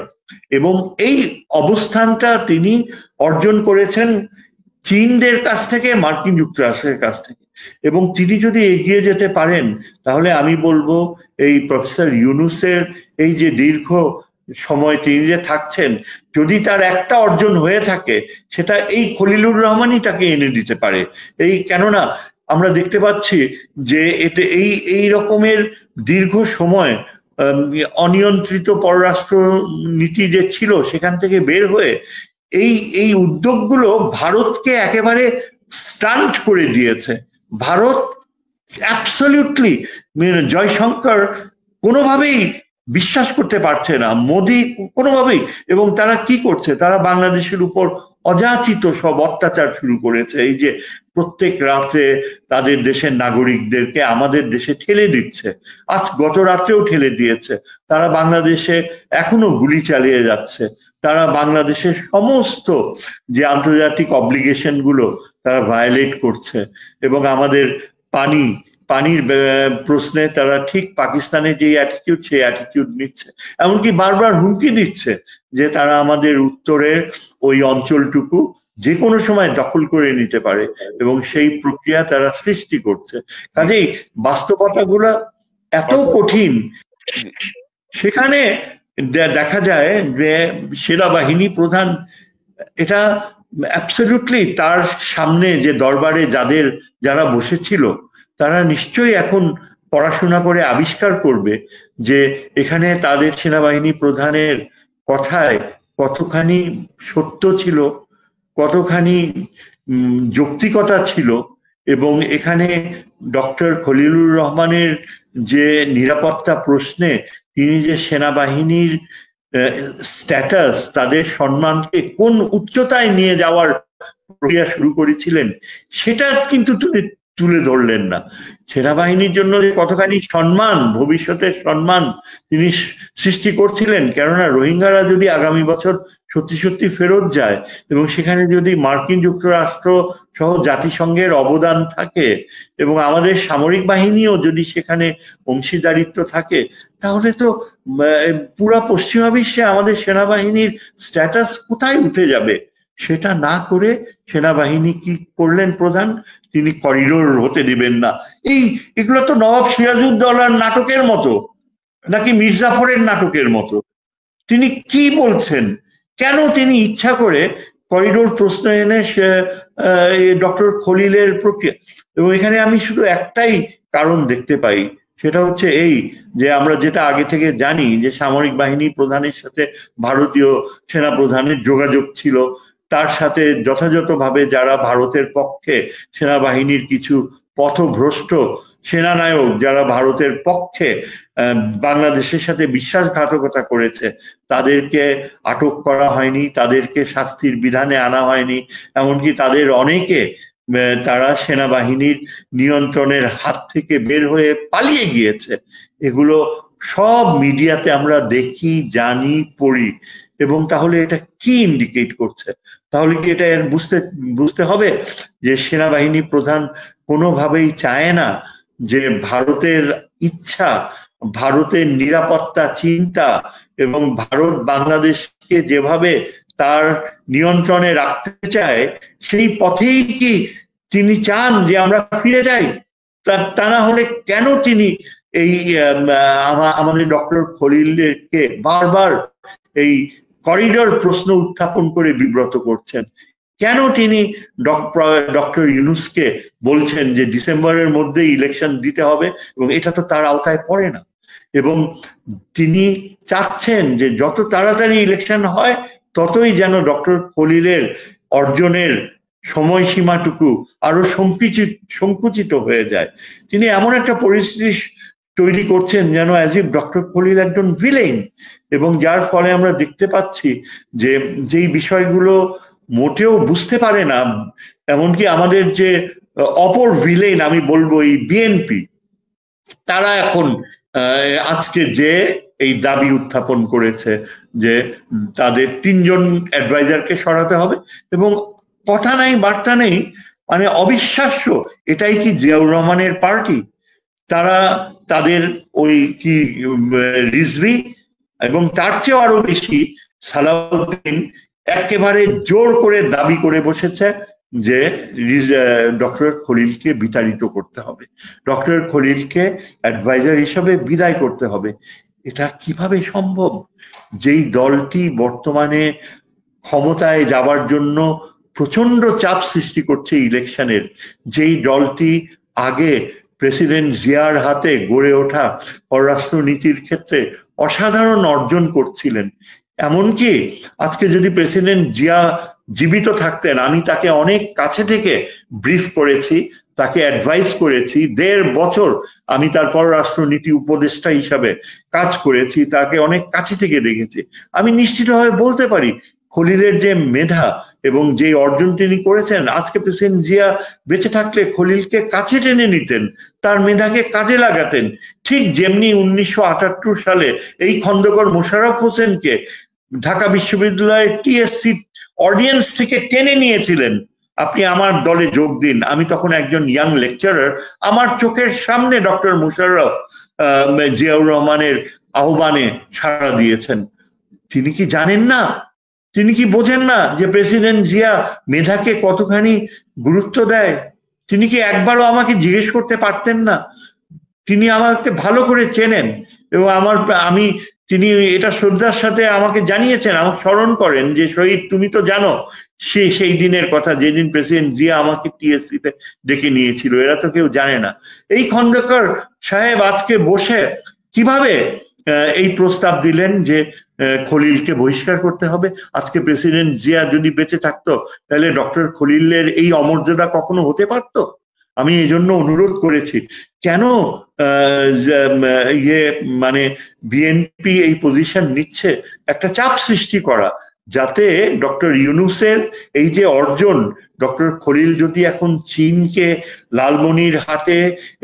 এবং এই অবস্থানটা তিনি অর্জন করেছেন চীনদের কাছ থেকে, মার্কিন যুক্তরাষ্ট্রের কাছ থেকে। এবং তিনি যদি এগিয়ে যেতে পারেন তাহলে আমি বলবো এই প্রফেসর ইউনূসের এই যে দীর্ঘ সময় তিনি যে থাকছেন, যদি তার একটা অর্জন হয়ে থাকে সেটা এই খলিলুর রহমানই তাকে এনে দিতে পারে। এই কেননা আমরা দেখতে পাচ্ছি যে এটা এই রকমের দীর্ঘ সময় অনিয়ন্ত্রিত পররাষ্ট্র নীতি যে ছিল সেখান থেকে বের হয়ে এই উদ্যোগগুলো ভারতকে একেবারে স্টান্ট করে দিয়েছে। ভারত অ্যাবসলিউটলি, জয়শঙ্কর কোনোভাবেই বিশ্বাস করতে পারছে না, মোদি কোনোভাবেই। এবং তারা কি করছে? তারা বাংলাদেশের উপর অযাচিত সব অত্যাচার শুরু করেছে। এই যে প্রত্যেক রাতে তাদের দেশের নাগরিকদেরকে আমাদের দেশে ঠেলে দিচ্ছে, আজ গত রাত্রেও ঠেলে দিয়েছে। তারা বাংলাদেশে এখনো গুলি চালিয়ে যাচ্ছে। তারা বাংলাদেশের সমস্ত যে আন্তর্জাতিক অব্লিগেশন গুলো তারা ভায়োলেট করছে, এবং আমাদের পানির প্রশ্নে তারা ঠিক পাকিস্তানের যে অ্যাটিটিউড সেই অ্যাটিটিউড নিচ্ছে। এমনকি বারবার হুমকি দিচ্ছে যে তারা আমাদের উত্তরের ওই অঞ্চলটুকু যে কোনো সময় দখল করে নিতে পারে, এবং সেই প্রক্রিয়া তারা সৃষ্টি করছে। কাজেই বাস্তবতাগুলো এত কঠিন, সেখানে দেখা যায় যে সেনাবাহিনী প্রধান এটা অ্যাবসলিউটলি তার সামনে যে দরবারে যারা বসেছিল তারা নিশ্চয়ই এখন পড়াশোনা করে আবিষ্কার করবে যে এখানে তাদের সেনাবাহিনী প্রধানের কথায় কতখানি সত্য ছিল, কতখানি যৌক্তিকতা ছিল, এবং এখানে ডক্টর খলিলুর রহমানের যে নিরাপত্তা প্রশ্নে তিনি যে সেনাবাহিনীর স্ট্যাটাস, তাদের সম্মানকে কোন উচ্চতায় নিয়ে যাওয়ার প্রক্রিয়া শুরু করেছিলেন সেটা কিন্তু তুলে ধরলেন না। সেনাবাহিনীর জন্য যে কতখানি সম্মান, ভবিষ্যতের সম্মান তিনি সৃষ্টি করছিলেন, কেননা রোহিঙ্গারা যদি আগামী বছর সত্যি সত্যি ফেরত যায় এবং সেখানে যদি মার্কিন যুক্তরাষ্ট্র সহ জাতিসংঘের অবদান থাকে এবং আমাদের সামরিক বাহিনীও যদি সেখানে অংশীদারিত্ব থাকে, তাহলে তো পুরা পশ্চিমা বিশ্বে আমাদের সেনাবাহিনীর স্ট্যাটাস কোথায় উঠে যাবে। সেটা না করে সেনাবাহিনী কি করলেন প্রধান? তিনি করিডোর হতে দিবেন না। এগুলো তো নবাব সিরাজউদ্দৌলার নাটকের মতো, নাকি মির্জাফরের নাটকের মতো। তিনি কি বলছেন? কেন তিনি ইচ্ছা করে করিডোর প্রশ্ন এনে ডক্টর খলিলের প্রক্রিয়া? এবং এখানে আমি শুধু একটাই কারণ দেখতে পাই, সেটা হচ্ছে এই যে আমরা যেটা আগে থেকে জানি যে সামরিক বাহিনী প্রধানের সাথে ভারতীয় সেনা প্রধানের যোগাযোগ ছিল, তার সাথে যথাযথভাবে যারা ভারতের পক্ষে সেনাবাহিনীর কিছু পথভ্রষ্ট সেনানায়ক যারা ভারতের পক্ষে বাংলাদেশের সাথে বিশ্বাসঘাতকতা করেছে তাদেরকে আটক করা হয়নি, তাদেরকে শাস্তির বিধানে আনা হয়নি, এমনকি তাদের অনেকে তারা সেনাবাহিনীর নিয়ন্ত্রণের হাত থেকে বের হয়ে পালিয়ে গিয়েছে। এগুলো সব মিডিয়াতে আমরা দেখি, জানি, পড়ি। এবং তাহলে এটা কি ইন্ডিকেট করছে? তাহলে কি এটা বুঝতে হবে যে সেনাবাহিনী প্রধান কোনোভাবেই চায় না যে ভারতের ইচ্ছা, ভারতের নিরাপত্তা চিন্তা এবং ভারত বাংলাদেশকে যেভাবে তার নিয়ন্ত্রণে রাখতে চায় সেই পথেই কি তিনি চান যে আমরা ফিরে যাই? তা না হলে কেন তিনি এই আমাদের ডক্টর খলিলকে বারবার এই করিডোর প্রশ্ন উত্থাপন করে বিব্রত করছেন। কেন তিনি ডক্টর ইউনূসকে বলছেন যে ডিসেম্বরের মধ্যে ইলেকশন দিতে হবে, এবং এটা তো তার আওতায় পড়ে না, এবং তিনি চাচ্ছেন যে যত তাড়াতাড়ি ইলেকশন হয় ততই যেন ডক্টর খলিলের অর্জনের সময়সীমাটুকু আরো সংকুচিত হয়ে যায়। তিনি এমন একটা পরিস্থিতি তৈরি করছেন যেন অ্যাজ ইফ ডক্টর খলিল একজন ভিলেন, এবং যার ফলে আমরা দেখতে পাচ্ছি যে যেই বিষয়গুলো মোটেও বুঝতে পারে না, এমনকি আমাদের যে অপর ভিলেন আমি বলবো এই বিএনপি, তারা এখন আজকে যে এই দাবি উত্থাপন করেছে যে তাদের 3 জন অ্যাডভাইজারকে সরাতে হবে, এবং কথা নাই বার্তা নেই, মানে অবিশ্বাস্য। এটাই কি জিয়াউর রহমানের পার্টি? তারা তাদের ওই কি রিজভি এবং তার চেয়েও আরো বেশি সালাউদ্দিন একেবারে জোর করে দাবি করে বসেছে যে ডক্টর খলিলকে বিতাড়িত করতে হবে, ডক্টর খলিলকে অ্যাডভাইজার হিসাবে বিদায় করতে হবে। এটা কিভাবে সম্ভব? যেই দলটি বর্তমানে ক্ষমতায় যাবার জন্য প্রচন্ড চাপ সৃষ্টি করছে ইলেকশনের, যেই দলটি আগে প্রেসিডেন্ট জিয়ার হাতে গড়ে ওঠা পররাষ্ট্রনীতির ক্ষেত্রে অসাধারণ অর্জন করছিলেন, এমনকি আজকে যদি প্রেসিডেন্ট জিয়া জীবিত থাকতেন, আমি তাকে অনেক কাছে থেকে ব্রিফ করেছি, তাকে অ্যাডভাইস করেছি, 1.5 বছর আমি তার পররাষ্ট্রনীতি উপদেষ্টা হিসাবে কাজ করেছি, তাকে অনেক কাছে থেকে দেখেছি। আমি নিশ্চিতভাবে বলতে পারি খলিলের যে মেধা এবং যে অর্জন তিনি করেছেন, আজকে প্রেসিডেন্ট জিয়া বেঁচে থাকলে খলিলকে কাছে টেনে নিতেন, তার মেধাকে কাজে লাগাতেন, ঠিক যেমনি 1978 সালে এই খন্দকার মোশাররফ হোসেনকে ঢাকা বিশ্ববিদ্যালয়ের টিএসসি অডিয়েন্স থেকে টেনে নিয়েছিলেন, আপনি আমার দলে যোগ দিন। আমি তখন একজন ইয়াং লেকচারার, আমার চোখের সামনে ডক্টর মোশাররফ জিয়াউর রহমানের আহ্বানে সাড়া দিয়েছেন। তিনি কি জানেন না, তিনি কি বোঝেন না যে প্রেসিডেন্ট জিয়া মেধাকে কতখানি গুরুত্ব দেয়? তিনি কি একবারও আমাকে জিজ্ঞেস করতে পারতেন না? তিনি আমাকে ভালো করে চেনেন, এবং আমি তিনি এটা শ্রদ্ধার সাথে আমাকে জানিয়েছেন, আমাকে স্মরণ করেন যে শহীদ তুমি তো জানো সেই দিনের কথা যেদিন প্রেসিডেন্ট জিয়া আমাকে টিএসসি তে ডেকে নিয়েছিল, এরা তো কেউ জানে না। এই খন্দকার সাহেব আজকে বসে কিভাবে এই প্রস্তাব দিলেন যে খলিলকে বহিষ্কার করতে হবে? আজকে প্রেসিডেন্ট জিয়া যদি বেঁচে থাকতো তাহলে ডক্টর খলিলের এই অমর্যাদা কখনো হতে পারতো? আমি এই জন্য অনুরোধ করেছি, কেন মানে বিএনপি এই পজিশন নিচ্ছে, একটা চাপ সৃষ্টি করা, যাতে ডক্টর ইউনূসের এই যে অর্জন, ডক্টর খলিল যদি এখন চীনকে লালমনির হাটে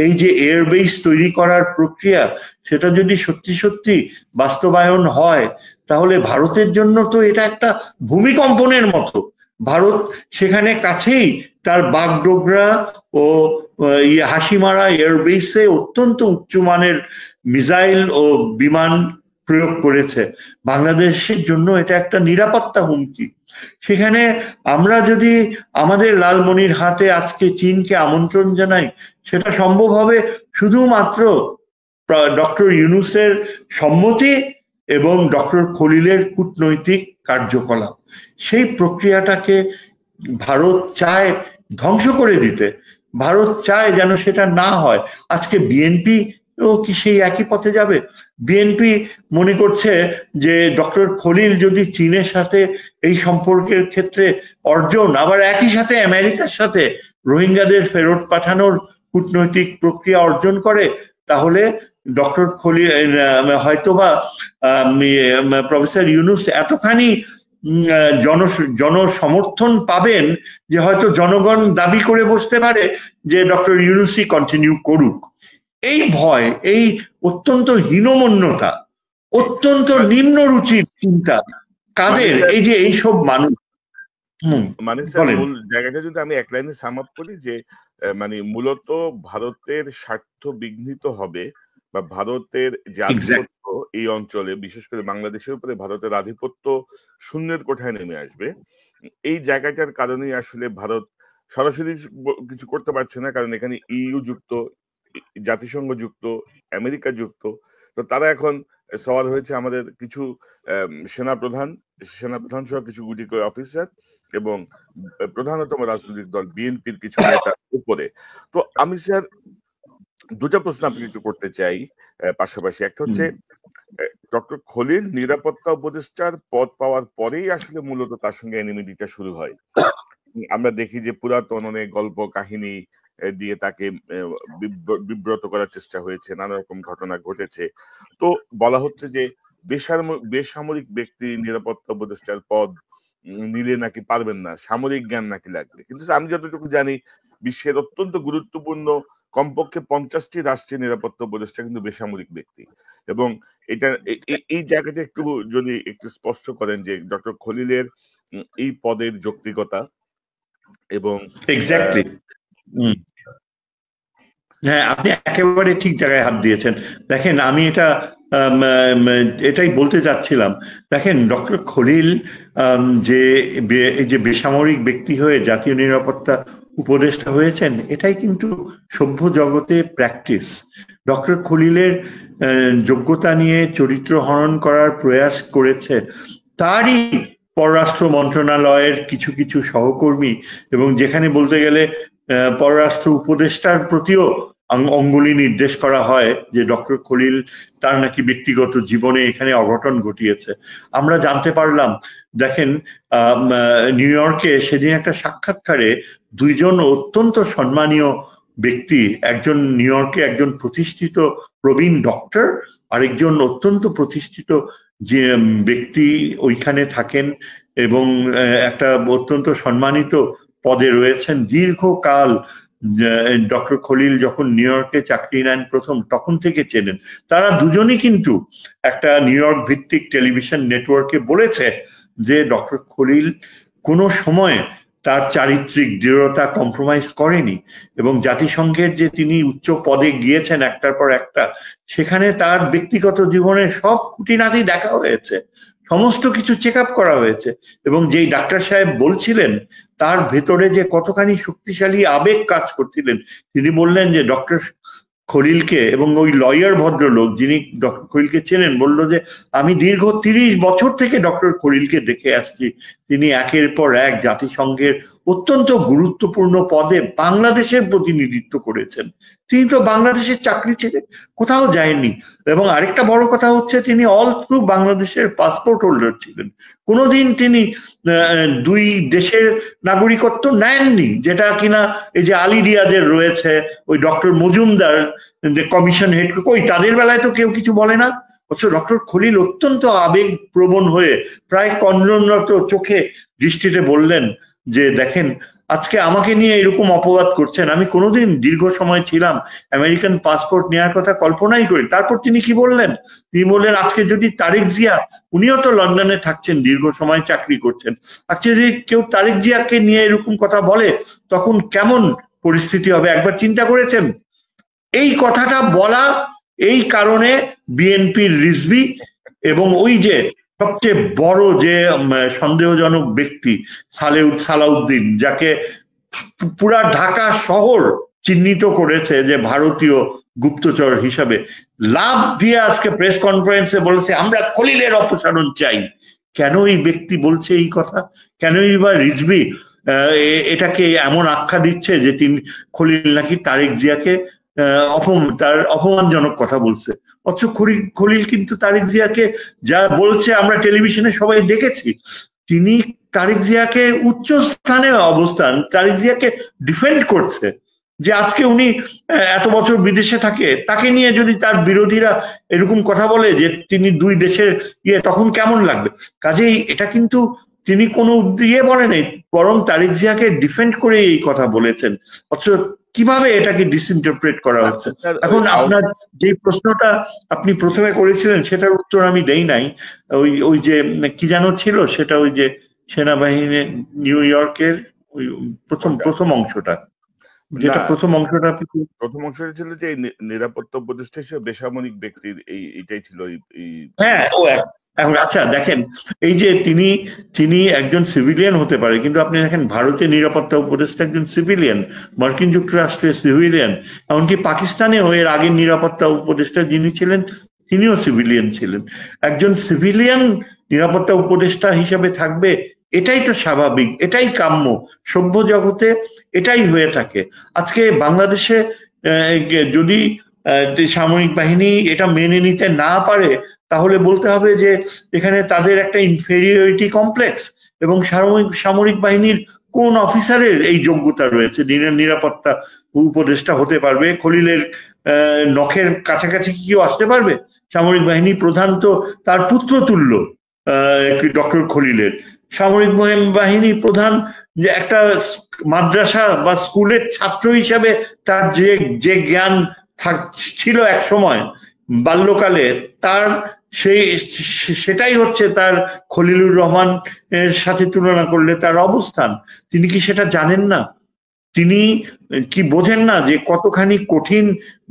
এই যে এয়ারবেস তৈরি করার প্রক্রিয়া, সেটা যদি সত্যি সত্যি বাস্তবায়ন হয়, তাহলে ভারতের জন্য তো এটা একটা ভূমিকম্পনের মতো। ভারত সেখানে কাছেই তার বাগডোগরা ও হাসিমারা এয়ারবেসে অত্যন্ত উচ্চমানের মিসাইল ও বিমান প্রয়োগ করেছে। বাংলাদেশের জন্য এটা একটা নিরাপত্তা হুমকি। সেখানে আমরা যদি আমাদের লালমনির হাটে আজকে চীনকে আমন্ত্রণ জানাই, সেটা সম্ভব হবে শুধুমাত্র ডক্টর ইউনূসের সম্মতি এবং ডক্টর খলিলের কূটনৈতিক কার্যকলাপ। সেই প্রক্রিয়াটাকে ভারত চায় ধ্বংস করে দিতে, ভারত চায় যেন সেটা না হয়। আজকে বিএনপি ও কি সেই একই পথে যাবে? বিএনপি মনে করছে যে ডক্টর খলিল যদি চীনের সাথে এই সম্পর্কের ক্ষেত্রে অর্জন, আবার একই সাথে আমেরিকার সাথে রোহিঙ্গাদের ফেরত পাঠানোর কূটনৈতিক প্রক্রিয়া অর্জন করে, তাহলে ডক্টর খলিল হয়তোবা প্রফেসর ইউনূস এতখানি জনসমর্থন পাবেন যে হয়তো জনগণ দাবি করে বসতে পারে যে ডক্টর ইউনূসই কন্টিনিউ করুক। এই ভয়, এই অত্যন্ত হীনমন্যতা, অত্যন্ত নিম্ন রুচির চিন্তা কাদের? এই যে এইসব মানুষ। মানে মূল জায়গাটা যদি আমি এক লাইনে সাম আপ করি, যে মানে মূলত ভারতের স্বার্থ বিঘ্নিত হবে, বা ভারতের যে আধিপত্য এই অঞ্চলে, বিশেষ করে বাংলাদেশের উপরে ভারতের আধিপত্য শূন্যের কোঠায় নেমে আসবে। এই জায়গাটার কারণেই আসলে ভারত সরাসরি কিছু করতে পারছে না, কারণ এখানে ইইউ যুক্ত, জাতিসংঘ যুক্ত, আমেরিকা যুক্ত। তো তারা এখন সওয়াল হয়েছে আমাদের কিছু সেনাপ্রধান সহ কিছু গুটি করে অফিসার এবং প্রধানতম রাজনৈতিক দল বিএনপির কিছু নেতার উপরে। তো আমি স্যার দুটা প্রশ্ন আপনাকে একটু করতে চাই পাশাপাশি। একটা হচ্ছে ডক্টর খলিল নিরাপত্তা উপদেষ্টার পদ পাওয়ার পরেই আসলে মূলত তার সঙ্গে এনিমিটিটা শুরু হয়। আমরা দেখি যে পুরাতন অনেক গল্প কাহিনী দিয়ে তাকে বিব্রত করার চেষ্টা হয়েছে, নানা রকম ঘটনা ঘটেছে। তো বলা হচ্ছে যে বেসামরিক ব্যক্তি নিরাপত্তা উপদেষ্টার পদ নিলে নাকি পারবেন না, সামরিক জ্ঞান নাকি লাগবে। কিন্তু আমি যতটুকু জানি বিশ্বের অত্যন্ত গুরুত্বপূর্ণ কমপক্ষে 50টি রাষ্ট্রীয় নিরাপত্তা উপদেষ্টা কিন্তু বেসামরিক ব্যক্তি। এবং এটা এই জায়গাটা একটু যদি একটু স্পষ্ট করেন যে ডক্টর খলিলের এই পদের যৌক্তিকতা এবং এক্স্যাক্টলি। হ্যাঁ, আপনি একেবারে ঠিক জায়গায় হাত দিয়েছেন। দেখেন, আমি এটাই বলতে চাচ্ছিলাম। দেখেন, ডক্টর খলিল এই যে বেসামরিক ব্যক্তি হয়ে জাতীয় নিরাপত্তা উপদেষ্টা হয়েছেন, এটাই কিন্তু সভ্য জগতে প্র্যাকটিস। ডক্টর খলিলের যোগ্যতা নিয়ে চরিত্র হনন করার প্রয়াস করেছে তারই পররাষ্ট্র মন্ত্রণালয়ের কিছু কিছু সহকর্মী, এবং যেখানে বলতে গেলে পররাষ্ট্র উপদেষ্টার প্রতিও অঙ্গুলি নির্দেশ করা হয় যে ডক্টর খলিল তার নাকি ব্যক্তিগত জীবনে এখানে অঘটন ঘটিয়েছে। আমরা জানতে পারলাম, দেখেন, নিউ ইয়র্কে সেদিন একটা সাক্ষাৎকারে দুইজন অত্যন্ত সম্মানীয় ব্যক্তি, একজন নিউ ইয়র্কে একজন প্রতিষ্ঠিত প্রবীণ ডক্টর, আরেকজন অত্যন্ত প্রতিষ্ঠিত যে ব্যক্তি ওইখানে থাকেন এবং একটা অত্যন্ত সম্মানিত পদে রয়েছেন দীর্ঘকাল। ডক্টর খলিল যখন নিউ ইয়র্কে চাকরি নেন প্রথম, তখন থেকে চেনেন। তারা দুজনই কিন্তু একটা নিউ ইয়র্ক ভিত্তিক টেলিভিশন নেটওয়ার্কে বলেছে যে ডক্টর খলিল কোনো সময় তার চারিত্রিক দৃঢ়তা কম্প্রোমাইজ করেনি, এবং জাতিসংঘের যে তিনি উচ্চ পদে গিয়েছেন একটার পর একটা, সেখানে তার ব্যক্তিগত জীবনের সব খুঁটিনাটি দেখা হয়েছে, সমস্ত কিছু চেক আপ করা হয়েছে। এবং যেই ডাক্তার সাহেব বলছিলেন তার ভেতরে যে কতখানি শক্তিশালী আবেগ কাজ করছিলেন, তিনি বললেন যে ডক্টর খলিলকে, এবং ওই লয়ার ভদ্রলোক যিনি ডক্টর খলিলকে চেনেন, বলল যে আমি দীর্ঘ 30 বছর থেকে ডক্টর খলিলকে দেখে আসছি। তিনি একের পর এক জাতিসংঘের অত্যন্ত গুরুত্বপূর্ণ পদে বাংলাদেশের প্রতিনিধিত্ব করেছেন। তিনি তো বাংলাদেশের চাকরি ছেড়ে কোথাও যায়নি। এবং আরেকটা বড় কথা হচ্ছে, তিনি অল থ্রু বাংলাদেশের পাসপোর্ট হোল্ডার ছিলেন। কোনোদিন তিনি দুই দেশের নাগরিকত্ব নেননি, যেটা কিনা এই যে আলী রিয়াজের রয়েছে, ওই ডক্টর মজুমদার কমিশন হেড, কই তাদের বেলায় তো কেউ কিছু বলে না। অথচ ডক্টর খলিল অত্যন্ত আবেগ প্রবণ হয়ে প্রায় কন্দনরত চোখে দৃষ্টিতে বললেন যে দেখেন, আজকে আমাকে নিয়ে এরকম অপবাদ করছেন, আমি কোনোদিন দীর্ঘ সময় ছিলাম, আমেরিকান পাসপোর্ট নেওয়ার কথা কল্পনাই করি। তারপর তিনি কি বললেন? তিনি বললেন আজকে যদি তারেক জিয়া, উনিও তো লন্ডনে থাকছেন, দীর্ঘ সময় চাকরি করছেন, আজকে যদি কেউ তারেক জিয়াকে নিয়ে এরকম কথা বলে তখন কেমন পরিস্থিতি হবে একবার চিন্তা করেছেন? এই কথাটা বলা এই কারণে বিএনপির রিজভী এবং ওই যে সবচেয়ে বড় যে সন্দেহজনক ব্যক্তি সালাউদ্দিন, যাকে পুরা ঢাকা শহর চিহ্নিত করেছে যে ভারতীয় গুপ্তচর হিসাবে, লাভ দিয়ে আজকে প্রেস কনফারেন্সে বলেছে আমরা খলিলের অপসারণ চাই। কেন এই ব্যক্তি বলছে এই কথা? কেনই বা রিজভী এটাকে এমন আখ্যা দিচ্ছে যে তিনি খলিল নাকি তারেক জিয়াকে তার অপমানজনক কথা বলছে? অথচ খলিল কিন্তু তারেক জিয়াকে যা বলছে আমরা টেলিভিশনে সবাই দেখেছি। তিনি তারেক জিয়াকে উচ্চ স্থানে অবস্থান, তারেক জিয়াকে ডিফেন্ড করছে। যে আজকে উনি এত বছর বিদেশে থাকে, তাকে নিয়ে যদি তার বিরোধীরা এরকম কথা বলে যে তিনি দুই দেশের তখন কেমন লাগবে? কাজেই এটা কিন্তু তিনি কোনো বলেন, বরং তারেক জিয়াকে ডিফেন্ড করে এই কথা বলেছেন। অথচ কিভাবে এটাকে ডিসইন্টারপ্রেট করা হচ্ছে? এখন আপনার যে প্রশ্নটা আপনি প্রথমে করেছিলেন সেটার উত্তর আমি দেই নাই। ওই যে কি যেন ছিল সেটা, ওই যে সেনাবাহিনী নিউ ইয়র্কের ওই প্রথম অংশটা, যেটা প্রথম অংশটা ছিল যে নিরাপত্তা উপদেষ্টা হিসেবে বেসামরিক ব্যক্তির এটাই ছিল। হ্যাঁ, এখন আচ্ছা দেখেন, এই যে তিনি একজন সিভিলিয়ান হতে পারে, কিন্তু আপনি দেখেন ভারতের নিরাপত্তা উপদেষ্টা একজন সিভিলিয়ান, মার্কিন যুক্তরাষ্ট্রের সিভিলিয়ান, এমনকি পাকিস্তানেও এর আগের নিরাপত্তা উপদেষ্টা যিনি ছিলেন তিনিও সিভিলিয়ান ছিলেন। একজন সিভিলিয়ান নিরাপত্তা উপদেষ্টা হিসেবে থাকবে, এটাই তো স্বাভাবিক, এটাই কাম্য, সভ্য জগতে এটাই হয়ে থাকে। আজকে বাংলাদেশে যদি সামরিক বাহিনী এটা মেনে নিতে না পারে, তাহলে বলতে হবে যে এখানে তাদের একটা ইনফেরিয়রিটি কমপ্লেক্স, এবং সামরিক বাহিনীর কোন অফিসারের এই যোগ্যতা রয়েছে নিরাপত্তা উপদেষ্টা হতে পারবে? খলিলের নখের কাছাকাছি কি কেউ আসতে পারবে? সামরিক বাহিনী প্রধান তো তার পুত্র তুল্য ডক্টর খলিলের। সামরিক বাহিনী প্রধান যে একটা মাদ্রাসা বা স্কুলের ছাত্র হিসাবে তার যে জ্ঞান ছিল এক সময় বাল্যকালে, তার সেটাই হচ্ছে তার খলিলুর রহমান এর সাথে তুলনা করলে তার অবস্থান। তিনি কি সেটা জানেন না? তিনি কি বোঝেন না যে কতখানি কঠিন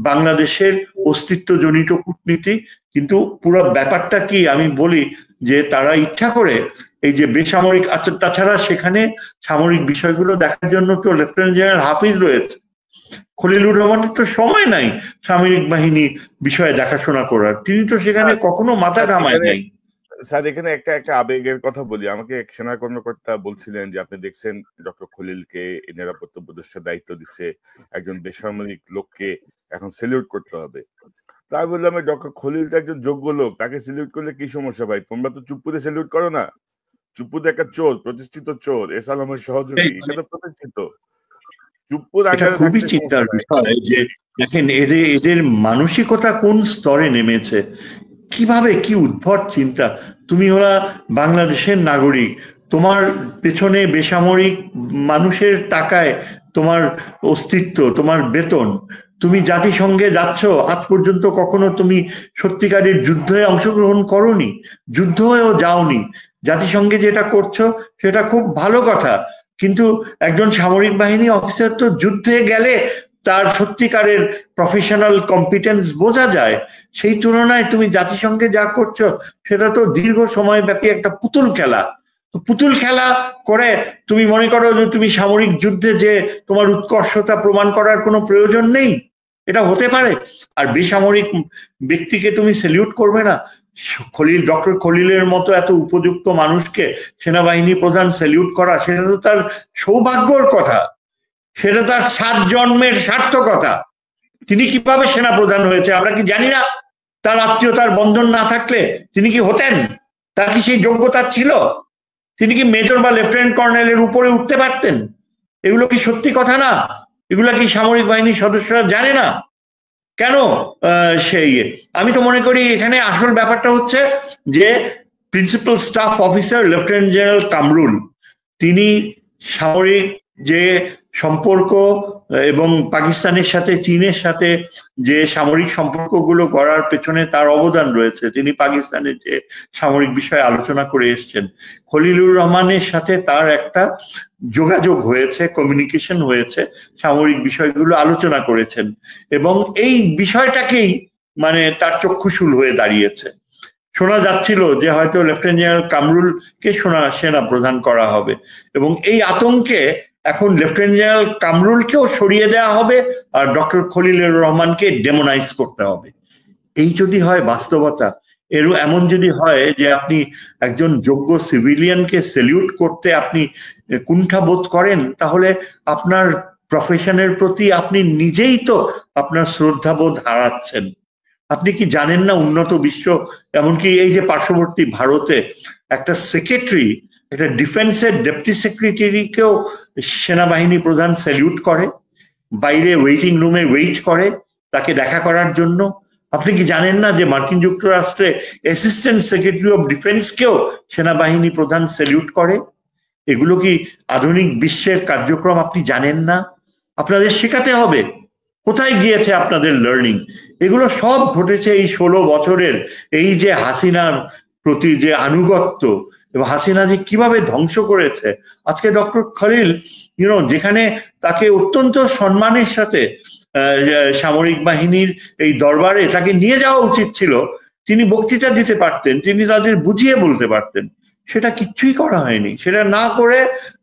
বাংলাদেশের অস্তিত্বজনিত কূটনীতি? কিন্তু পুরো ব্যাপারটা কি আমি বলি যে তারা ইচ্ছা করে এই যে বেসামরিক, তাছাড়া সেখানে সামরিক বিষয়গুলো দেখার জন্য তো লেফটেন্যান্ট জেনারেল হাফিজ রয়েছে। খলিলুর রহমানের তো সময় নাই সামরিক বাহিনী বিষয়ে দেখাশোনা করার, তিনি তো সেখানে কখনো মাথা ঘামায় নাই। স্যার এখানে একটা আবেগের কথা বলি। আমাকে এক সেনা কর্মকর্তা বলছিলেন যে আপনি দেখছেন ডক্টর খলিলকে নিরাপত্তা উপদেষ্টার দায়িত্ব দিচ্ছে, একজন বেসামরিক লোককে এখন সেলিউট করতে হবে। তাই বললাম ডক্টর খলিল তো একজন যোগ্য লোক, তাকে সেলিউট করলে কি সমস্যা ভাই? তোমরা তো চুপ্পুতে সেলিউট করো না। চুপ্পুতে একটা চোর, প্রতিষ্ঠিত চোর, এসালামের সহযোগী, এটা তো প্রতিষ্ঠিত। এটা খুবই চিন্তার বিষয় যে দেখেন এদের মানসিকতা কোন স্তরে নেমেছে, কিভাবে, কি উদ্ভট চিন্তা। তুমি ওরা বাংলাদেশের নাগরিক, তোমার পেছনে বেসামরিক মানুষের টাকায় তোমার অস্তিত্ব, তোমার বেতন, তুমি জাতিসংঘে যাচ্ছ, আজ পর্যন্ত কখনো তুমি সত্যিকারের যুদ্ধে অংশগ্রহণ করনি, যুদ্ধ হয়েও যাওনি। জাতিসংঘে যেটা করছো সেটা খুব ভালো কথা, কিন্তু একজন সামরিক বাহিনী অফিসার তো যুদ্ধে গেলে তার সত্যিকারের প্রফেশনাল কম্পিটেন্স বোঝা যায়। সেই তুলনায় তুমি জাতিসংঘে যা করছো সেটা তো দীর্ঘ সময় ব্যাপী একটা পুতুল খেলা। পুতুল খেলা করে তুমি মনে করো যে তুমি সামরিক যুদ্ধে যে তোমার উৎকর্ষতা প্রমাণ করার কোনো প্রয়োজন নেই, এটা হতে পারে? আর বেসামরিক ব্যক্তিকে তুমি সেলিউট করবে না? ডক্টর খলিলের মতো এত উপযুক্ত মানুষকে সেনাবাহিনী প্রধান সেলিউট করা, সেটা তো তার সৌভাগ্যর কথা, সেটা তার 7 জন্মের সার্থকতা। তিনি কিভাবে সেনা প্রধান হয়েছে আমরা কি জানি না? তার আত্মীয়তার বন্ধন না থাকলে তিনি কি হতেন? তার কি সেই যোগ্যতা ছিল? তিনি কি মেজর বা লেফটেন্যান্ট কর্নেলের উপরে উঠতে পারতেন? এগুলো কি সত্যি কথা না? এগুলা কি সামরিক বাহিনীর সদস্যরা জানে না? কেন সেই আমি তো মনে করি এখানে আসল ব্যাপারটা হচ্ছে যে principal staff officer lieutenant general Kamrul, তিনি সামরিক যে সম্পর্ক এবং পাকিস্তানের সাথে চীনের সাথে যে সামরিক সম্পর্কগুলো গড়ার পেছনে তার অবদান রয়েছে, তিনি পাকিস্তানের যে সামরিক বিষয়ে আলোচনা করে এসছেন। খলিলুর রহমানের সাথে তার একটা যোগাযোগ হয়েছে, কমিউনিকেশন হয়েছে, সামরিক বিষয়গুলো আলোচনা করেছেন, এবং এই বিষয়টাকেই মানে তার চক্ষুশূল হয়ে দাঁড়িয়েছে। শোনা যাচ্ছিল যে হয়তো লেফটেন্যান্ট জেনারেল কামরুলকে সেনা প্রধান করা হবে, এবং এই আতঙ্কে এখন লেফটেন্যান্ট জেনারেল কামরুলকেও সরিয়ে দেওয়া হবে আর ডক্টর খলিলুর রহমানকে ডেমোনাইজ করতে হবে। এই যদি হয় বাস্তবতা, এমন যদি হয় যে আপনি একজন যোগ্য সিভিলিয়ানকে সেলিউট করতে আপনি কুণ্ঠাবোধ করেন, তাহলে আপনার প্রফেশনের প্রতি আপনি নিজেই তো আপনার শ্রদ্ধাবোধ হারাচ্ছেন। আপনি কি জানেন না উন্নত বিশ্ব, এমনকি এই যে পার্শ্ববর্তী ভারতে একটা সেক্রেটারি, একটা ডিফেন্সের ডেপুটি সেক্রেটারিকেও সেনাবাহিনী প্রধান স্যালিউট করে, বাইরে ওয়েটিং রুমে ওয়েট করে তাকে দেখা করার জন্য? আপনি কি জানেন না যে মার্কিন যুক্তরাষ্ট্রে অ্যাসিস্ট্যান্ট সেক্রেটারি অফ ডিফেন্সকেও সেনাবাহিনী প্রধান স্যালিউট করে? এগুলো কি আধুনিক বিশ্বের কার্যক্রম আপনি জানেন না? আপনাদের শেখাতে হবে। কোথায় গিয়েছে আপনাদের লার্নিং? এগুলো সব ঘটেছে এই 16 বছরের এই যে হাসিনার প্রতি যে আনুগত্য, এবং হাসিনা যে কিভাবে ধ্বংস করেছে। আজকে ডক্টর খলিল যেখানে তাকে অত্যন্ত সম্মানের সাথে সামরিক বাহিনীর এই দরবারে তাকে নিয়ে যাওয়া উচিত ছিল, তিনি বক্তৃতা দিতে পারতেন, তিনি তাদের বুঝিয়ে বলতে পারতেন। সেটা কিচ্ছুই করা হয়নি। সেটা না করে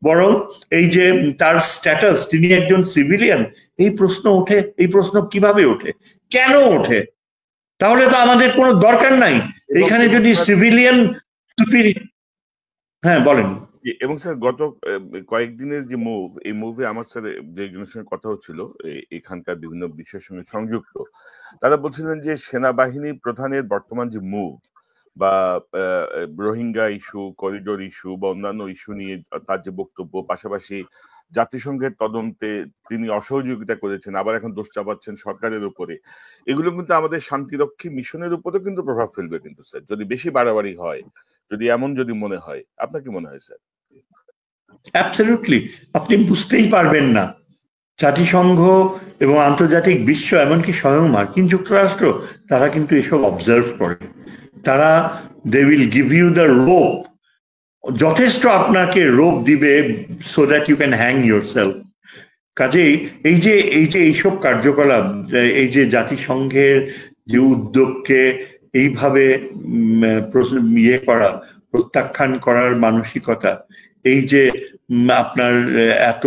বরং এই যে তার স্ট্যাটাস, তিনি একজন সিভিলিয়ান, এই প্রশ্ন ওঠে। এই প্রশ্ন কিভাবে ওঠে, কেন ওঠে? তাহলে তো আমাদের কোনো দরকার নাই এখানে যদি সিভিলিয়ান। হ্যাঁ বলেন। এবং স্যার গত কয়েকদিনের যে মুভ, এই মুভে আমার স্যার যে একজনের সঙ্গে কথা হচ্ছিল এখানকার বিভিন্ন বিষয়ের সঙ্গে সংযুক্ত, তারা বলছিলেন যে সেনাবাহিনী প্রধানের বর্তমান যে মুভ বা রোহিঙ্গা ইস্যু, করিডোর ইস্যু বা অন্যান্য ইস্যু নিয়ে তার যে বক্তব্য, পাশাপাশি জাতিসংঘের তদন্তে তিনি অসহযোগিতা করেছেন, আবার এখন দোষ চাপাচ্ছেন সরকারের উপরে, এগুলো কিন্তু আমাদের শান্তিরক্ষী মিশনের উপরেও কিন্তু প্রভাব ফেলবে কিন্তু স্যার, যদি বেশি বাড়াবাড়ি হয়, যদি এমন যদি মনে হয়। আপনার কি মনে হয় স্যার? অ্যাবসলিউটলি, আপনি বুঝতেই পারবেন না। জাতিসংঘ এবং আন্তর্জাতিক বিশ্ব, এমনকি স্বয়ং মার্কিন যুক্তরাষ্ট্র, তারা কিন্তু এসব অবজার্ভ করে। তারা they will give you the rope, যথেষ্ট আপনাকে রোপ দিবে so that you can hang yourself. কাজেই এইসব কার্যকলাপ, এই যে জাতিসংঘের যে উদ্যোগকে এইভাবে ইয়ে করা, প্রত্যাখ্যান করার মানসিকতা, এই যে আপনার এত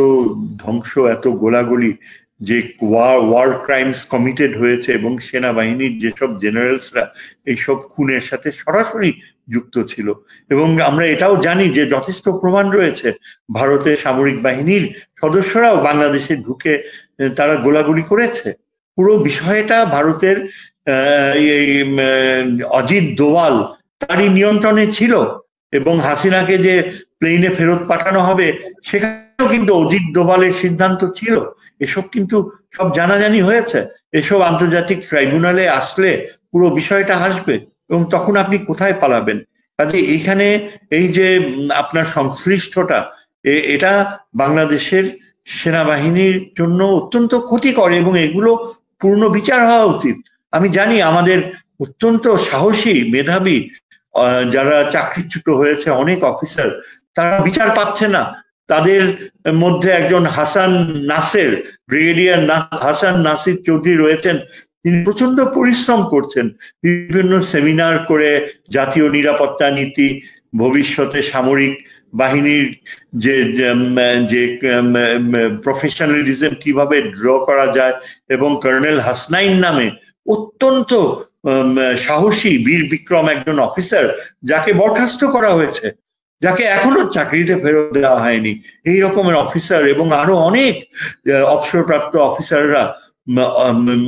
ধ্বংস, এত গোলাগুলি, যে ওয়ার ক্রাইমস কমিটেড হয়েছে এবং সেনাবাহিনীর যেসব জেনারেলসরা এইসব খুনের সাথে সরাসরি যুক্ত ছিল, এবং আমরা এটাও জানি যে যথেষ্ট প্রমাণ রয়েছে ভারতের সামরিক বাহিনীর সদস্যরাও বাংলাদেশে ঢুকে তারা গোলাগুলি করেছে। পুরো বিষয়টা ভারতের অজিত দোভাল তারই নিয়ন্ত্রণে ছিল, এবং হাসিনাকে যে প্লেনে ফেরত পাঠানো হবে সেখানেও কিন্তু অজিত দোভালের সিদ্ধান্ত ছিল। এসব কিন্তু সব জানাজানি হয়েছে। এসব আন্তর্জাতিক ট্রাইব্যুনালে আসলে পুরো বিষয়টা আসবে, এবং তখন আপনি কোথায় পালাবেন? কাজে এখানে এই যে আপনার সংশ্লিষ্টতা, এটা বাংলাদেশের সেনাবাহিনীর জন্য অত্যন্ত ক্ষতিকর, এবং এগুলো পূর্ণ বিচার হওয়া উচিত। আমি জানি আমাদের অত্যন্ত সাহসী, মেধাবী যারা চাকরিচ্যুত হয়েছে অনেক অফিসার, তারা বিচার পাচ্ছে না। তাদের মধ্যে একজন হাসান নাসের, ব্রিগেডিয়ার হাসান নাসির চৌধুরী রয়েছেন। তিনি প্রচন্ড পরিশ্রম করছেন, বিভিন্ন সেমিনার করে জাতীয় নিরাপত্তা নীতি, ভবিষ্যতে সামরিক বাহিনীর যে প্রফেশনালিজম কিভাবে ড্র করা যায়, এবং কর্নেল হাসনাইন নামে অত্যন্ত সাহসী বীর বিক্রম একজন অফিসার, যাকে বরখাস্ত করা হয়েছে, যাকে এখনো চাকরিতে ফেরত দেওয়া হয়নি, এই রকমের অফিসার এবং আরো অনেক অবসরপ্রাপ্ত অফিসাররা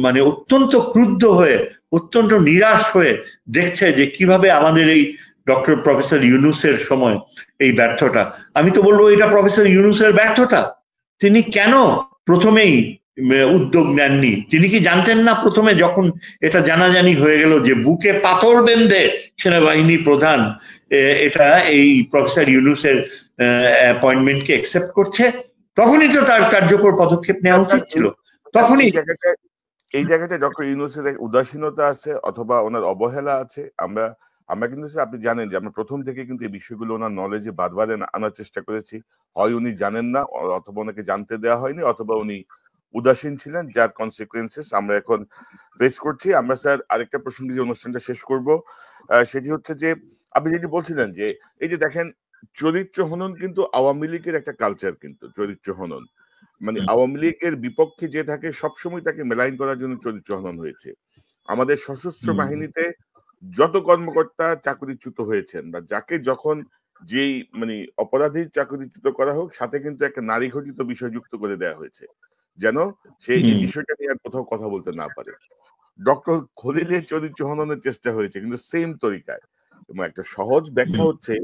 মানে অত্যন্ত ক্রুদ্ধ হয়ে, অত্যন্ত নিরাশ হয়ে দেখছে যে কিভাবে আমাদের এই ডক্টর প্রফেসর ইউনূসের সময় এই ব্যর্থতা। আমি তো বলবো এটা প্রফেসর ইউনূসের ব্যর্থতা। তিনি কেন প্রথমেই উদ্যোগ নেননি? তিনি কি জানতেন না প্রথমে, যখন এটা জানাজানি হয়ে গেল যে বুকে পাথর বেঁধে সেনাবাহিনী প্রধান এটা এই প্রফেসর ইউনূসের অ্যাপয়েন্টমেন্টকে অ্যাকসেপ্ট করছে, তখনই তো তার কার্যকর পদক্ষেপ নেওয়া উচিত ছিল। তখনই এই জায়গাতে ডক্টর ইউনূসের উদাসীনতা আছে অথবা ওনার অবহেলা আছে। আমরা কিন্তু আপনি জানেন যে আমরা প্রথম থেকে কিন্তু এই বিষয়গুলো ওনার নলেজে বারবার আনার চেষ্টা করেছি। হয় উনি জানেন না, অথবা ওনাকে জানতে দেওয়া হয়নি, অথবা উনি উদাসীন ছিলেন, যার কনসিকুয়েন্সেস আমরা এখন ফেস করছি। আমরা স্যার আরেকটা প্রসঙ্গ দিয়ে অনুষ্ঠানটা শেষ করব, সেটি হচ্ছে যে আপনি যেটি বলছিলেন যে এই যে দেখেন চরিত্র হনন কিন্তু আওয়ামী লীগের একটা কালচার, কিন্তু চরিত্র হনন মানে আওয়ামী লীগের বিপক্ষে যে থাকে সবসময় তাকে মেলাইন করার জন্য চরিত্র হনন হয়েছে। আমাদের সশস্ত্র বাহিনীতে যত কর্মকর্তা চাকরিচ্যুত হয়েছেন বা যাকে যখন যেই মানে অপরাধীর চাকরিচ্যুত করা হোক, সাথে কিন্তু একটা নারী ঘটিত বিষয় যুক্ত করে দেওয়া হয়েছে, যেন সে এই বিষয়টা নিয়ে আর কোথাও কথা বলতে না পারে। ডক্টর খলিলের চরিত্র হননের চেষ্টা হয়েছে কিন্তু সেম তরিকায়, এবং একটা সহজ ব্যাখ্যা হচ্ছে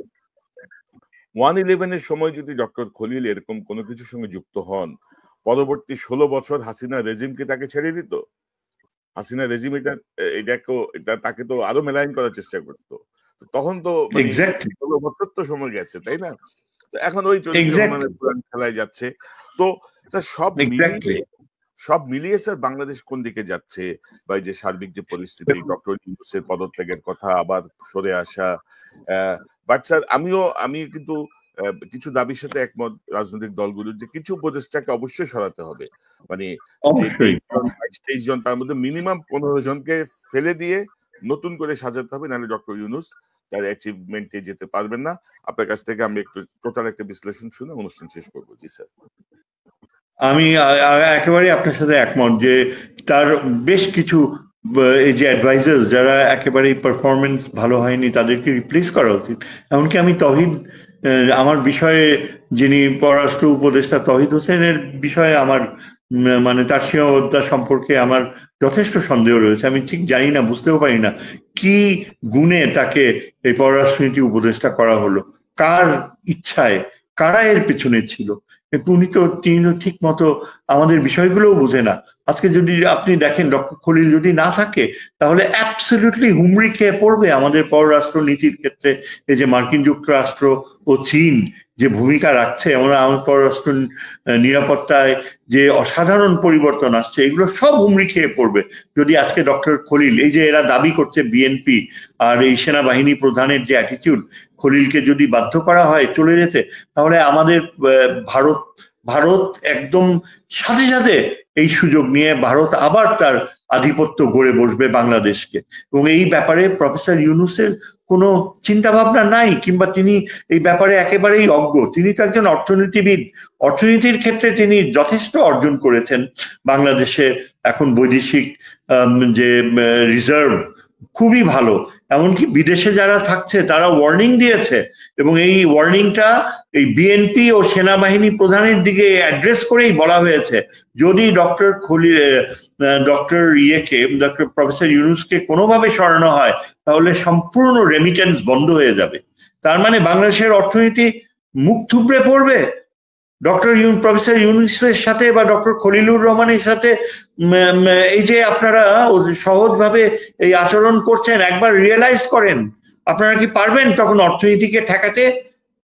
1/11 এর সময় যদি ডক্টর খলিল এরকম কোনো কিছুর সঙ্গে যুক্ত হন, পরবর্তী 16 বছর হাসিনা রেজিমকে তাকে ছেড়ে দিত? হাসিনা রেজিম এটা তাকে তো আরো মেলাইন করার চেষ্টা করতো। তখন তো 16 বছর তো সময় গেছে, তাই না? তো এখন ওই চরিত্র খেলায় যাচ্ছে। তো সব মিলিয়ে স্যার বাংলাদেশ কোন দিকে যাচ্ছে, বা এই যে সার্বিক যে পরিস্থিতি, ডক্টর ইউনূসের পদত্যাগের কথা, আবার সরে আসা, বাট স্যার আমি কিন্তু কিছু দাবির সাথে একমত রাজনৈতিক দলগুলোর, যে কিছু উপদেষ্টাকে অবশ্যই সরাতে হবে। মানে 23 জন তার মধ্যে মিনিমাম 15 জনকে ফেলে দিয়ে নতুন করে সাজাতে হবে, নাহলে ডক্টর ইউনূস তার অ্যাচিভমেন্টে যেতে পারবেন না। আপনার কাছ থেকে আমি একটু টোটাল একটা বিশ্লেষণ শুনে অনুষ্ঠান শেষ করবো। জি স্যার। আমি একেবারে আপনার সাথে একমত যে তার বেশ কিছু এই যে অ্যাডভাইজার্স যারা একেবারেই পারফরমেন্স ভালো হয়নি তাদেরকে রিপ্লেস করা উচিত। এমনকি আমি তহিদ, আমার বিষয়ে যিনি পররাষ্ট্র উপদেষ্টা তহিদ হোসেনের বিষয়ে আমার মানে তার সীমাবদ্ধতা সম্পর্কে আমার যথেষ্ট সন্দেহ রয়েছে। আমি ঠিক জানি না, বুঝতেও পারি না কি গুণে তাকে এই পররাষ্ট্রনীতি উপদেষ্টা করা হলো, কার ইচ্ছায়, কারা এর পেছনে ছিল। তিনি তো ঠিক মতো আমাদের বিষয়গুলোও বোঝে না। আজকে যদি আপনি দেখেন ডক্টর খলিল যদি না থাকে তাহলে অ্যাবসলিউটলি হুমড়ি খেয়ে পড়বে আমাদের পররাষ্ট্র নীতির ক্ষেত্রে। এই যে মার্কিন যুক্তরাষ্ট্র ও চীন যে ভূমিকা রাখছে, আমরা আমার পররাষ্ট্র নিরাপত্তায় যে অসাধারণ পরিবর্তন আসছে, এগুলো সব হুমড়ি খেয়ে পড়বে যদি আজকে ডক্টর খলিল, এই যে এরা দাবি করছে বিএনপি আর এই সেনাবাহিনী প্রধানের যে অ্যাটিটিউড, খলিলকে যদি বাধ্য করা হয় চলে যেতে, তাহলে আমাদের ভারত একদম সাথে সাথে এই সুযোগ নিয়ে ভারত আবার তার আধিপত্য গড়ে বসবে বাংলাদেশকে। এবং এই ব্যাপারে প্রফেসর ইউনূসের কোনো চিন্তা ভাবনা নাই, কিংবা তিনি এই ব্যাপারে একেবারেই অজ্ঞ। তিনি তো একজন অর্থনীতিবিদ, অর্থনীতির ক্ষেত্রে তিনি যথেষ্ট অর্জন করেছেন। বাংলাদেশে এখন বৈদেশিক যে রিজার্ভ খুবই ভালো, এমনকি বিদেশে যারা থাকছে তারা ওয়ার্নিং দিয়েছে, এবং এই ওয়ার্নিংটা এই বিএনপি ও সেনাবাহিনী প্রধানের দিকে অ্যাড্রেস করেই বলা হয়েছে, যদি ডক্টর প্রফেসর ইউনূসকে কোনোভাবে সরানো হয় তাহলে সম্পূর্ণ রেমিটেন্স বন্ধ হয়ে যাবে। তার মানে বাংলাদেশের অর্থনীতি মুখ থুবড়ে পড়বে। প্রফেসর ইউনূসের সাথে বা ডক্টর খলিলুর রহমানের সাথে এই যে আপনারা সহজভাবে এই আচরণ করছেন, একবার রিয়েলাইজ করেন, আপনারা কি পারবেন তখন অর্থনীতিকে ঠেকাতে?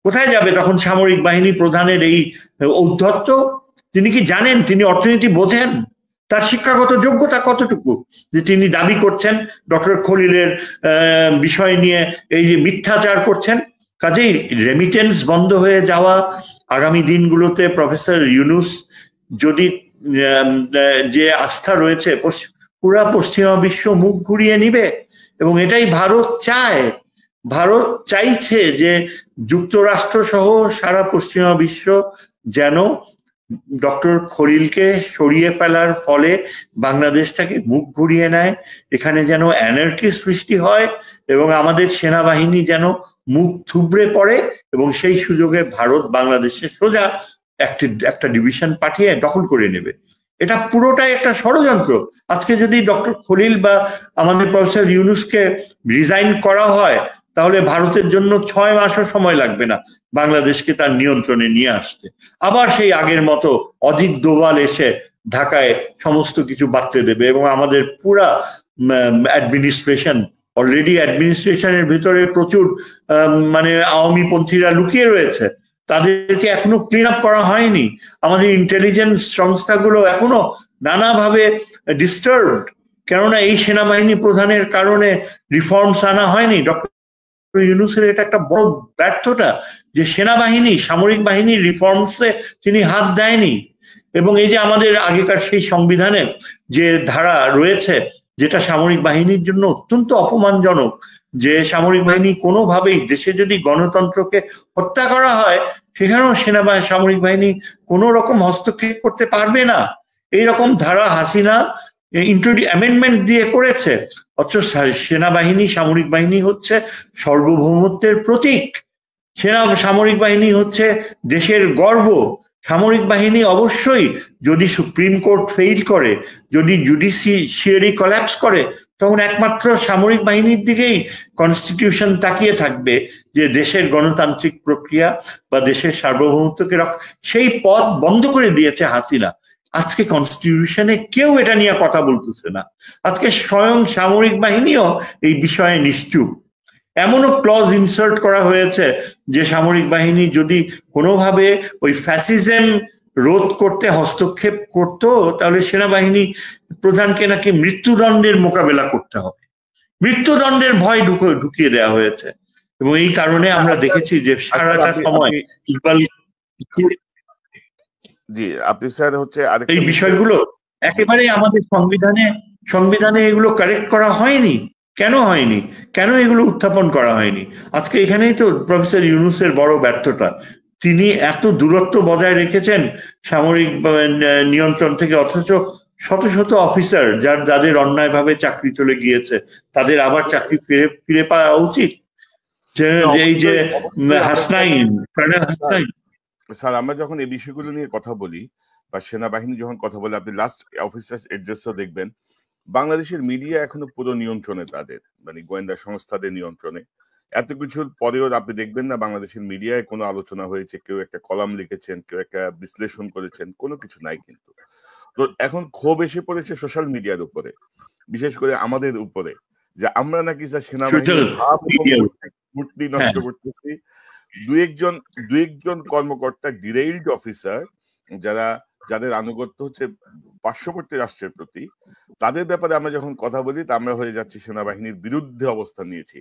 কোথায় যাবে তখন সামরিক বাহিনী প্রধানের এই ঔদ্ধত্য? তিনি কি জানেন, তিনি অর্থনীতি বোঝেন? তার শিক্ষাগত যোগ্যতা কতটুকু যে তিনি দাবি করছেন ডক্টর খলিলের বিষয় নিয়ে এই যে মিথ্যাচার করছেন? কাজেই রেমিটেন্স বন্ধ হয়ে যাওয়া আগামী দিনগুলোতে প্রফেসর ইউনূস যদি যে আস্থা রয়েছে পুরা পশ্চিমা বিশ্ব মুখ ঘুরিয়ে নিবে, এবং এটাই ভারত চায়। ভারত চাইছে যে যুক্তরাষ্ট্র সহ সারা পশ্চিমা বিশ্ব যেন ডক্টর খলিলকে সরিয়ে ফেলার ফলে বাংলাদেশটাকে মুখ ঘুরিয়ে নেয়, এখানে যেন অ্যানার্কি সৃষ্টি হয় এবং আমাদের সেনাবাহিনী যেন মুখ থুবড়ে পড়ে, এবং সেই সুযোগে ভারত বাংলাদেশে সোজা একটা ডিভিশন পাঠিয়ে দখল করে নেবে। এটা পুরোটাই একটা ষড়যন্ত্র। আজকে যদি ডক্টর খলিল বা আমাদের প্রফেসর ইউনূসকে রিজাইন করা হয় তাহলে ভারতের জন্য 6 মাসও সময় লাগবে না বাংলাদেশকে তার নিয়ন্ত্রণে নিয়ে আসতে। আবার সেই আগের মতো অজিত দোভাল এসে ঢাকায় সমস্ত কিছু বাঁচতে দেবে, এবং আমাদের পুরা অ্যাডমিনিস্ট্রেশন, অলরেডি অ্যাডমিনিস্ট্রেশনের ভিতরে প্রচুর মানে আওয়ামী পন্থীরা লুকিয়ে রয়েছে, তাদেরকে এখনো ক্লিন আপ করা হয়নি। আমাদের ইন্টেলিজেন্স সংস্থাগুলো এখনো নানাভাবে ডিস্টার্বড, কেননা এই সেনাবাহিনী প্রধানের কারণে রিফর্মস আনা হয়নি। ডক্টর ইউনূসের এটা একটা বড় ব্যর্থতা যে সেনাবাহিনী, সামরিক বাহিনীর রিফর্মসে তিনি হাত দেয়নি। এবং এই যে আমাদের আগেকার সেই সংবিধানে যে ধারা রয়েছে যেটা সামরিক বাহিনীর জন্য অত্যন্ত অপমানজনক, যে সামরিক বাহিনী কোনোভাবেই দেশে যদি গণতন্ত্রকে হত্যা করা হয় সেখানেও সামরিক বাহিনী কোনো রকম হস্তক্ষেপ করতে পারবে না, এইরকম ধারা হাসিনা অ্যামেন্ডমেন্ট দিয়ে করেছে। অথচ সেনাবাহিনী, সামরিক বাহিনী হচ্ছে সার্বভৌমত্বের প্রতীক। সামরিক বাহিনী হচ্ছে দেশের গর্ব। সামরিক বাহিনী অবশ্যই, যদি সুপ্রিম কোর্ট ফেইল করে, যদি জুডিশিয়ারি কোল্যাপস করে, তখন একমাত্র সামরিক বাহিনীর দিকেই কনস্টিটিউশন তাকিয়ে থাকবে যে দেশের গণতান্ত্রিক প্রক্রিয়া বা দেশের সার্বভৌমত্বকে সেই পথ বন্ধ করে দিয়েছে হাসিনা। আজকে কনস্টিটিউশনে কেউ এটা নিয়ে কথা বলতেছে না। আজকে স্বয়ং সামরিক বাহিনীও এই বিষয়ে নিশ্চুপ। এমনও ক্লজ ইনসার্ট করা হয়েছে যে সামরিক বাহিনী যদি কোনোভাবে ওই ফ্যাসিজম রোধ করতে হস্তক্ষেপ করত তাহলে সেনাবাহিনী প্রধানকে নাকি মৃত্যুদণ্ডের মোকাবেলা করতে হবে। মৃত্যুদণ্ডের ভয় ঢুকিয়ে দেওয়া হয়েছে, এবং এই কারণে আমরা দেখেছি যে সারাটা সময় ইকবাল, জি আপনি স্যার হচ্ছে এই বিষয়গুলো একেবারে আমাদের সংবিধানে এগুলো কারেক্ট করা হয়নি। কেন হয়নি? কেন এগুলো উত্থাপন করা হয়নি? আজকে এখানেই তো প্রফেসর ইউনূসের বড় ব্যর্থতা। তিনি এত দূরত্ব বজায় রেখেছেন সামরিক নিয়ন্ত্রণ থেকে, অথচ শত শত অফিসার যাদের অন্যায়ভাবে চাকরি চলে গিয়েছে তাদের আবার চাকরি ফিরে পাওয়া উচিত। এই যে হাসনাইন, কর্নেল হাসনাইন। স্যার, আমরা যখন এই বিষয়গুলো নিয়ে কথা বলি বা সেনাবাহিনী যখন কথা বলে, আপনি লাস্ট অফিসার এড্রেসও দেখবেন, বাংলাদেশের মিডিয়া এখনো পুরো নিয়ন্ত্রণে, তাদের মানে গোয়েন্দা সংস্থাদের নিয়ন্ত্রণে। এত কিছুর পরেও আপনি দেখবেন না বাংলাদেশের মিডিয়ায় কোনো আলোচনা হয়েছে, কেউ একটা কলাম লিখেছেন, কেউ একটা বিশ্লেষণ করেছেন, কোনো কিছু নাই কিন্তু। তো এখন ক্ষোভ এসে পড়েছে সোশ্যাল মিডিয়ার উপরে, বিশেষ করে আমাদের উপরে, যে আমরা নাকি স্যার সেনাবাহিনীর মূর্তি নষ্ট করতেছি। দু একজন কর্মকর্তা, ডিরেইলড অফিসার, যাদের আনুগত্য হচ্ছে পার্শ্ববর্তী রাষ্ট্রের প্রতি, তাদের ব্যাপারে আমরা যখন কথা বলি তা আমরা হয়ে যাচ্ছি সেনাবাহিনীর বিরুদ্ধে অবস্থান নিয়েছি।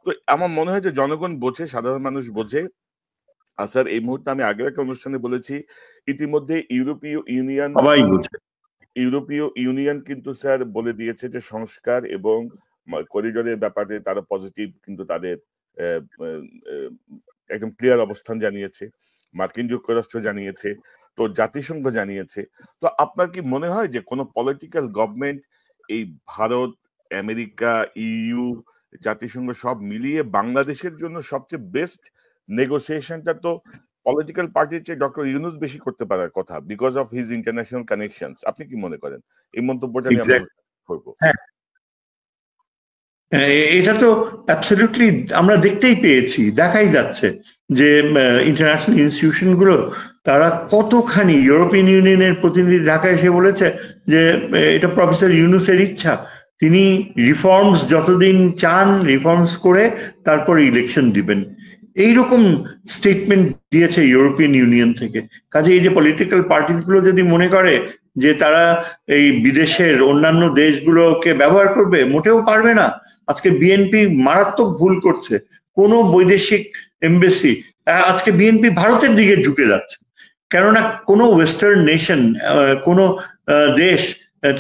তো আমার মনে হয় যে জনগণ বোঝে, সাধারণ মানুষ বোঝে। আর স্যার, এই মুহূর্তে আমি আগের একটা অনুষ্ঠানে বলেছি, ইতিমধ্যে ইউরোপীয় ইউনিয়ন কিন্তু স্যার বলে দিয়েছে যে সংস্কার এবং করিডোরের ব্যাপারে তারা পজিটিভ, কিন্তু তাদের একদম ক্লিয়ার অবস্থান জানিয়েছে। মার্কিন যুক্তরাষ্ট্র জানিয়েছে, তো জাতিসংঘ জানিয়েছে। তো আপনার কি মনে হয় যে কোনো পলিটিক্যাল গভর্নমেন্ট, এই ভারত, আমেরিকা, ইইউ, জাতিসংঘ সব মিলিয়ে বাংলাদেশের জন্য সবচেয়ে বেস্ট নেগোসিয়েশনটা তো পলিটিক্যাল পার্টির চেয়ে ডক্টর ইউনূস বেশি করতে পারার কথা, because of his international connections? আপনি কি মনে করেন? এই মন্তব্যটা নিয়ে আমরা করবো। এটা তো অ্যাবসলিউটলি আমরা দেখতেই পেয়েছি, দেখাই যাচ্ছে যে ইন্টারন্যাশনাল ইনস্টিটিউশন গুলো তারা কতখানি, ইউরোপিয়ান ইউনিয়নের প্রতিনিধি ঢাকায় এসে বলেছে যে এটা প্রফেসর ইউনূসের ইচ্ছা, তিনি রিফর্মস যতদিন চান রিফর্মস করে তারপর ইলেকশন দিবেন, এইরকম স্টেটমেন্ট দিয়েছে ইউরোপিয়ান ইউনিয়ন থেকে। কাজে এই যে পলিটিক্যাল পার্টিস গুলো যদি মনে করে যে তারা এই বিদেশের অন্যান্য দেশগুলোকে ব্যবহার করবে, মোটেও পারবে না। আজকে বিএনপি মারাত্মক ভুল করছে। কোন বৈদেশিক এমবেসি, আজকে বিএনপি ভারতের দিকে ঝুঁকে যাচ্ছে, কেননা কোনো ওয়েস্টার্ন নেশন, কোনো দেশ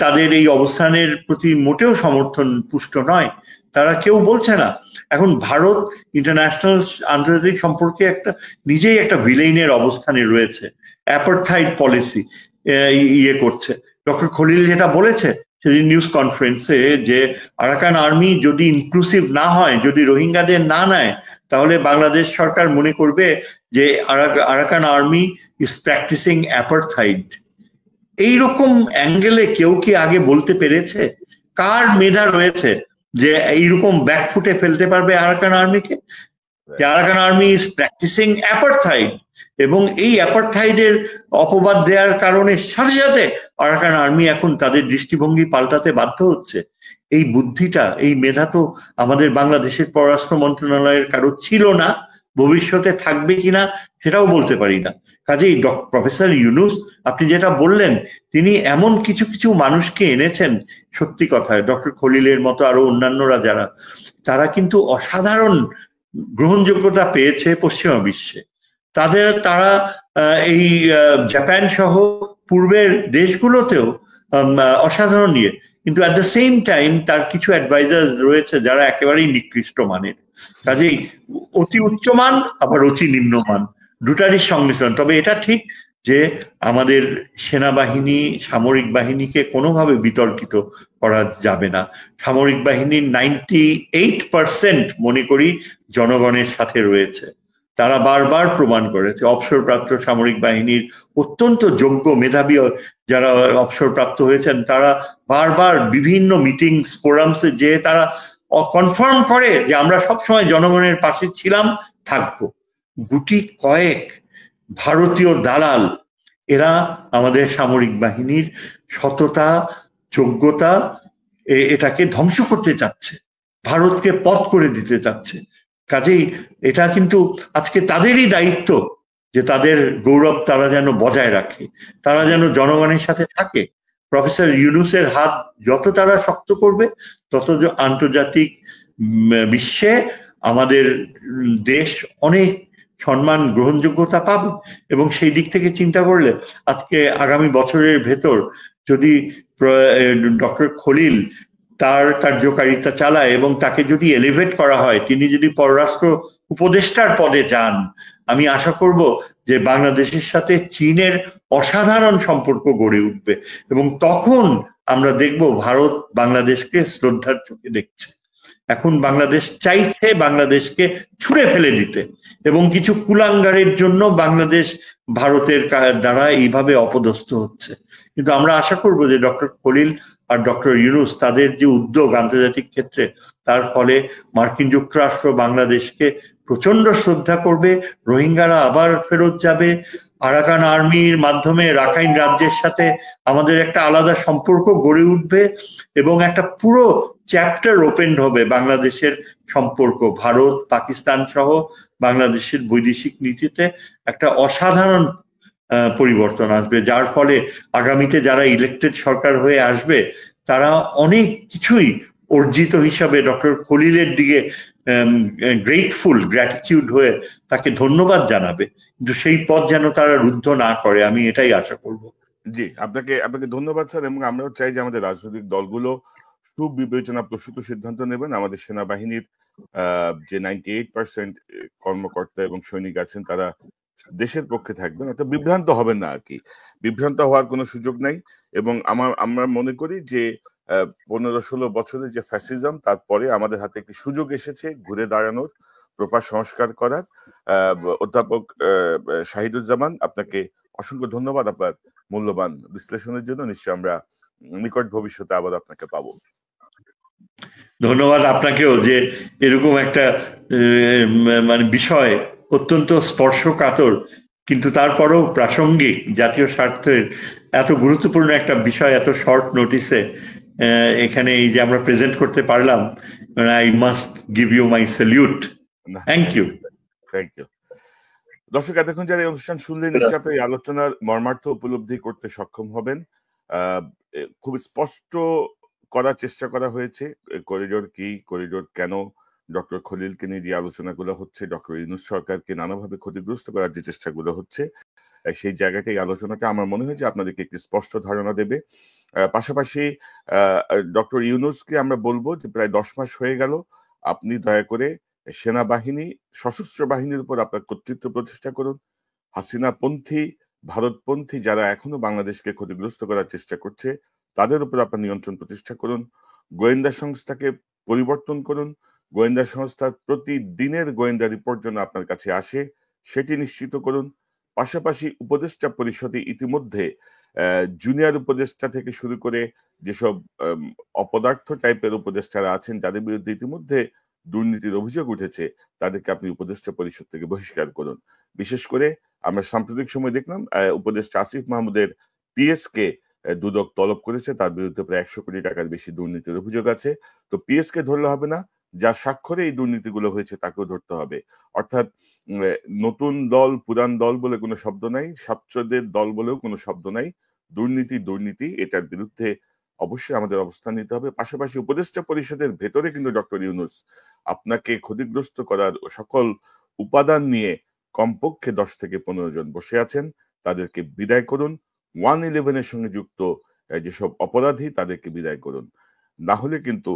তাদের এই অবস্থানের প্রতি মোটেও সমর্থন পুষ্ট নয়, তারা কেউ বলছে না। এখন ভারত ইন্টারন্যাশনাল আন্তর্জাতিক সম্পর্কে নিজেই একটা ভিলেইনের অবস্থানে রয়েছে, অ্যাপারথাইড পলিসি করছে। ডক্টর খলিল যেটা বলেছে সেদিন নিউজ কনফারেন্সে, যে আরাকান আর্মি যদি ইনক্লুসিভ না হয়, যদি রোহিঙ্গাদের না নেয়, তাহলে বাংলাদেশ সরকার মনে করবে যে আরাকান আর্মি ইজ প্র্যাকটিসিং অ্যাপারথাইড। এইরকম অ্যাঙ্গেলে কেউ কি আগে বলতে পেরেছে? কার মেধা রয়েছে যে এইরকম ব্যাকফুটে ফেলতে পারবে আরাকান আর্মিকে? Arakan Army is practising apartheid, এবং এই অ্যাপারথাইডের অপবাদ দেওয়ার কারণে সাথে সাথে আরাকান আর্মি এখন তাদের দৃষ্টিভঙ্গি পাল্টাতে বাধ্য হচ্ছে। এই বুদ্ধিটা, এই মেধা তো আমাদের বাংলাদেশের পররাষ্ট্র মন্ত্রণালয়ের কারো ছিল না, ভবিষ্যতে থাকবে কিনা সেটাও বলতে পারি না। কাজেই প্রফেসর ইউনূস, আপনি যেটা বললেন, তিনি এমন কিছু কিছু মানুষকে এনেছেন, সত্যি কথায় ডক্টর খলিলের মতো আরো অন্যান্যরা যারা, তারা কিন্তু অসাধারণ গ্রহণযোগ্যতা পেয়েছে পশ্চিমা বিশ্বে। তারা এই জাপান সহ পূর্বের দেশগুলোতেও অসাধারণ নিয়ে, কিন্তু অ্যাট দ্য সেম টাইম তার কিছু অ্যাডভাইজার রয়েছে যারা একেবারেই নিকৃষ্ট মানের। কাজেই অতি উচ্চমান আবার অতি নিম্নমান, দুটারই সংমিশ্রণ। তবে এটা ঠিক যে আমাদের সেনাবাহিনী, সামরিক বাহিনীকে কোনোভাবে বিতর্কিত করা যাবে না। সামরিক বাহিনীর 98% মনে করি জনগণের সাথে রয়েছে। তারা বারবার প্রমাণ করেছে। অবসরপ্রাপ্ত সামরিক বাহিনীর অত্যন্ত যোগ্য মেধাবী যারা অবসরপ্রাপ্ত হয়েছেন, তারা বারবার বিভিন্ন মিটিংস, ফোরামসে যে তারা কনফার্ম করে যে আমরা সবসময় জনগণের পাশে ছিলাম, থাকবো। গুটি কয়েক ভারতীয় দালাল, এরা আমাদের সামরিক বাহিনীর সততা, যোগ্যতা, এটাকে ধ্বংস করতে চাচ্ছে, ভারতকে পথ করে দিতে চাচ্ছে। কাজেই এটা কিন্তু আজকে তাদেরই দায়িত্ব যে তাদের গৌরব তারা যেন বজায় রাখে, তারা যেন জনগণের সাথে থাকে। প্রফেসর ইউনূসের হাত যত তারা শক্ত করবে, তত আন্তর্জাতিক বিশ্বে আমাদের দেশ অনেক সম্মান, গ্রহণযোগ্যতা পাবে। এবং সেই দিক থেকে চিন্তা করলে আজকে আগামী বছরের ভেতর যদি ডক্টর খলিল তার কার্যকারিতা চালায় এবং তাকে যদি এলিভেট করা হয়, তিনি যদি পররাষ্ট্র উপদেষ্টার পদে যান, আমি আশা করব যে বাংলাদেশের সাথে চীনের অসাধারণ সম্পর্ক গড়ে উঠবে এবং তখন আমরা দেখব ভারত বাংলাদেশকে শ্রদ্ধার চোখে দেখছে। এখন বাংলাদেশ চাইছে বাংলাদেশকে ছুঁড়ে ফেলে দিতে এবং কিছু কুলাঙ্গারের জন্য বাংলাদেশ ভারতের দ্বারা এইভাবে অপদস্থ হচ্ছে। কিন্তু আমরা আশা করব যে ডক্টর খলিল আর ডক্টর ইউনূস তাদের যে উদ্যোগ আন্তর্জাতিক ক্ষেত্রে, তার ফলে মার্কিন যুক্তরাষ্ট্র বাংলাদেশকে প্রচন্ড শ্রদ্ধা করবে, রোহিঙ্গারা আবার ফেরত যাবে, আরাকান আর্মির মাধ্যমে রাখাইন রাজ্যের সাথে আমাদের একটা আলাদা সম্পর্ক গড়ে উঠবে এবং একটা পুরো চ্যাপ্টার ওপেন হবে বাংলাদেশের সম্পর্ক ভারত পাকিস্তান সহ বাংলাদেশের বৈদেশিক নীতিতে একটা অসাধারণ পরিবর্তন আসবে, যার ফলে আগামীতে যারা ইলেক্টেড সরকার হয়ে আসবে তারা অনেক কিছুই অর্জিত হিসাবে ডক্টর খলিলের দিকে গ্রেটফুল, গ্র্যাটিটিউড হয়ে তাকে ধন্যবাদ জানাবে, কিন্তু সেই পথ যেন তারা রুদ্ধ না করে, আমি এটাই আশা করব। জি, আপনাকে ধন্যবাদ স্যার, এবং আমরাও চাই যে আমাদের রাজনৈতিক দলগুলো সুবিবেচনা প্রসূত সিদ্ধান্ত নেবেন। আমাদের সেনাবাহিনীর যে 98% কর্মকর্তা এবং সৈনিক আছেন তারা দেশের পক্ষে থাকবেন, অর্থাৎ বিভ্রান্ত হবেন না আর কি, বিভ্রান্ত হওয়ার কোনো সুযোগ নাই। এবং আমরা মনে করি যে 15-16 বছরের যে ফ্যাসিজম, তারপরে আমাদের হাতে একটি সুযোগ এসেছে ঘুরে দাঁড়ানোর, প্রপার সংস্কার করার। অধ্যাপক শাহিদুজ্জামান, আপনাকে অসংখ্য ধন্যবাদ আপনার মূল্যবান বিশ্লেষণের জন্য। নিশ্চয়ই আমরা নিকট ভবিষ্যতে আবার আপনাকে পাবো। ধন্যবাদ আপনাকেও যে এরকম একটা মানে বিষয় অত্যন্ত স্পর্শকাতর কিন্তু তারপরেও প্রাসঙ্গিক, জাতীয় স্বার্থের এত গুরুত্বপূর্ণ একটা বিষয় এত শর্ট নোটিসে এখানে এই যে আমরা প্রেজেন্ট করতে পারলাম, I must give you my salute. Thank you. Thank you. দর্শক, এতক্ষণ যারা এই অনুষ্ঠান শুনলেন, নিশ্চয়ই আপনি এই আলোচনার মর্মার্থ উপলব্ধি করতে সক্ষম হবেন। খুব স্পষ্ট করার চেষ্টা করা হয়েছে করিডোর কি, করিডোর কেন, ডক্টর খলিলকে নিয়ে যে আলোচনাগুলো হচ্ছে, ডক্টর ইউনূস সরকারকে নানাভাবে ক্ষতিগ্রস্ত করার যে চেষ্টাগুলো হচ্ছে, সেই জায়গাটা এই আলোচনাটা আমার মনে হয় যে আপনাদেরকে একটি স্পষ্ট ধারণা দেবে। পাশাপাশি ডক্টর ইউনূসকে আমরা বলবো যে প্রায় 10 মাস হয়ে গেল, আপনি দয়া করে সেনাবাহিনী, সশস্ত্র বাহিনীর উপর আপনার কর্তৃত্ব প্রতিষ্ঠা করুন। হাসিনাপন্থী, ভারতপন্থী যারা এখনো বাংলাদেশকে ক্ষতিগ্রস্ত করার চেষ্টা করছে, তাদের উপর আপনার নিয়ন্ত্রণ প্রতিষ্ঠা করুন। গোয়েন্দা সংস্থাকে পরিবর্তন করুন। গোয়েন্দা সংস্থার প্রতিদিনের গোয়েন্দা রিপোর্ট যেন আপনার কাছে আসে, সেটি নিশ্চিত করুন। পাশাপাশি উপদেষ্টা পরিষদে ইতিমধ্যে জুনিয়র উপদেষ্টা থেকে শুরু করে যেসব অপদার্থ টাইপের উপদেষ্টারা আছেন, যাদের বিরুদ্ধে ইতিমধ্যে দুর্নীতির অভিযোগ উঠেছে, তাদেরকে আপনি উপদেষ্টা পরিষদ থেকে বহিষ্কার করুন। বিশেষ করে আমরা সাম্প্রতিক সময় দেখলাম উপদেষ্টা আসিফ মাহমুদের পিএস কে দুদক তলব করেছে, তার বিরুদ্ধে প্রায় 100 কোটি টাকার বেশি দুর্নীতির অভিযোগ আছে। তো পিএস কে ধরলে হবে না, যার স্বাক্ষরে এই দুর্নীতিগুলো হয়েছে তাকেও ধরতে হবে। অর্থাৎ নতুন দল পুরান দল বলে কোনো শব্দ নাই, ছাত্রদের দল বলেও কোনো শব্দ নাই। দুর্নীতি দুর্নীতি, এটার বিরুদ্ধে অবশ্যই আমাদের অবস্থান নিতে হবে। পাশাপাশি উপদেষ্টা পরিষদের ভেতরে কিন্তু ডক্টর ইউনূস আপনাকে ক্ষতিগ্রস্ত করার সকল উপাদান নিয়ে কমপক্ষে 10 থেকে 15 জন বসে আছেন, তাদেরকে বিদায় করুন। 111-এর সঙ্গে যুক্ত যেসব অপরাধী, তাদেরকে বিদায় করুন। না হলে কিন্তু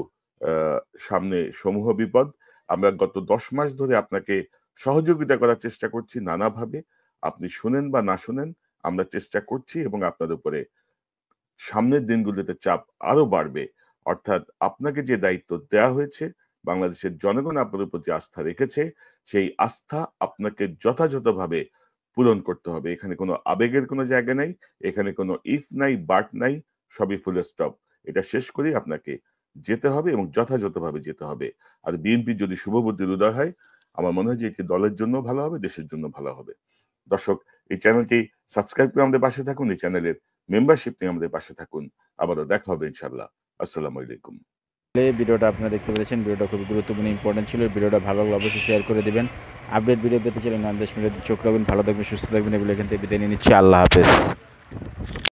সামনে সমূহ বিপদ। আমরা গত 10 মাস ধরে আপনাকে সহযোগিতা করার চেষ্টা করছি নানাভাবে, আপনি শুনেন বা না শুনেন, আমরা চেষ্টা করছি এবং আপনার উপরে সামনের দিনগুলোতে চাপ আরো বাড়বে। অর্থাৎ আপনাকে যে দায়িত্ব দেওয়া হয়েছে, বাংলাদেশের জনগণ আপনার উপর যে আস্থা রেখেছে, সেই আস্থা আপনাকে যথাযথভাবে পূরণ করতে হবে। এখানে কোনো আবেগের কোনো জায়গা নাই, এখানে কোনো ইফ নাই, বাট নাই, সবই ফুল স্টপ। এটা শেষ করেই আপনাকে যেতে হবে এবং যথাযথভাবে যেতে হবে। আর বিএনপি যদি শুভবুদ্ধির উদয় হয়, আমার মনে হয় যে এটি দলের জন্য ভালো হবে, দেশের জন্য ভালো হবে। দর্শক, এই চ্যানেলটি সাবস্ক্রাইব করে আমাদের পাশে থাকুন, এই চ্যানেলের মেম্বারশিপ নিয়ে আমাদের পাশে থাকুন। আবারও দেখা হবে ইনশাল্লাহ। আসসালামু আলাইকুম। ভিডিওটা আপনারা দেখতে পেরেছেন, ভিডিওটা খুবই গুরুত্বপূর্ণ, ইম্পর্টেন্ট ছিল। ভিডিওটা ভালো লাগলে অবশ্যই শেয়ার করে দিবেন। আপডেট ভিডিও পেতে চাইলে 9 মিনিট চোখ রাখবেন। ভালো থাকবেন, সুস্থ থাকবেন। এগুলো এখান থেকে বিদায় নিয়ে নিচ্ছি। আল্লাহ হাফেজ।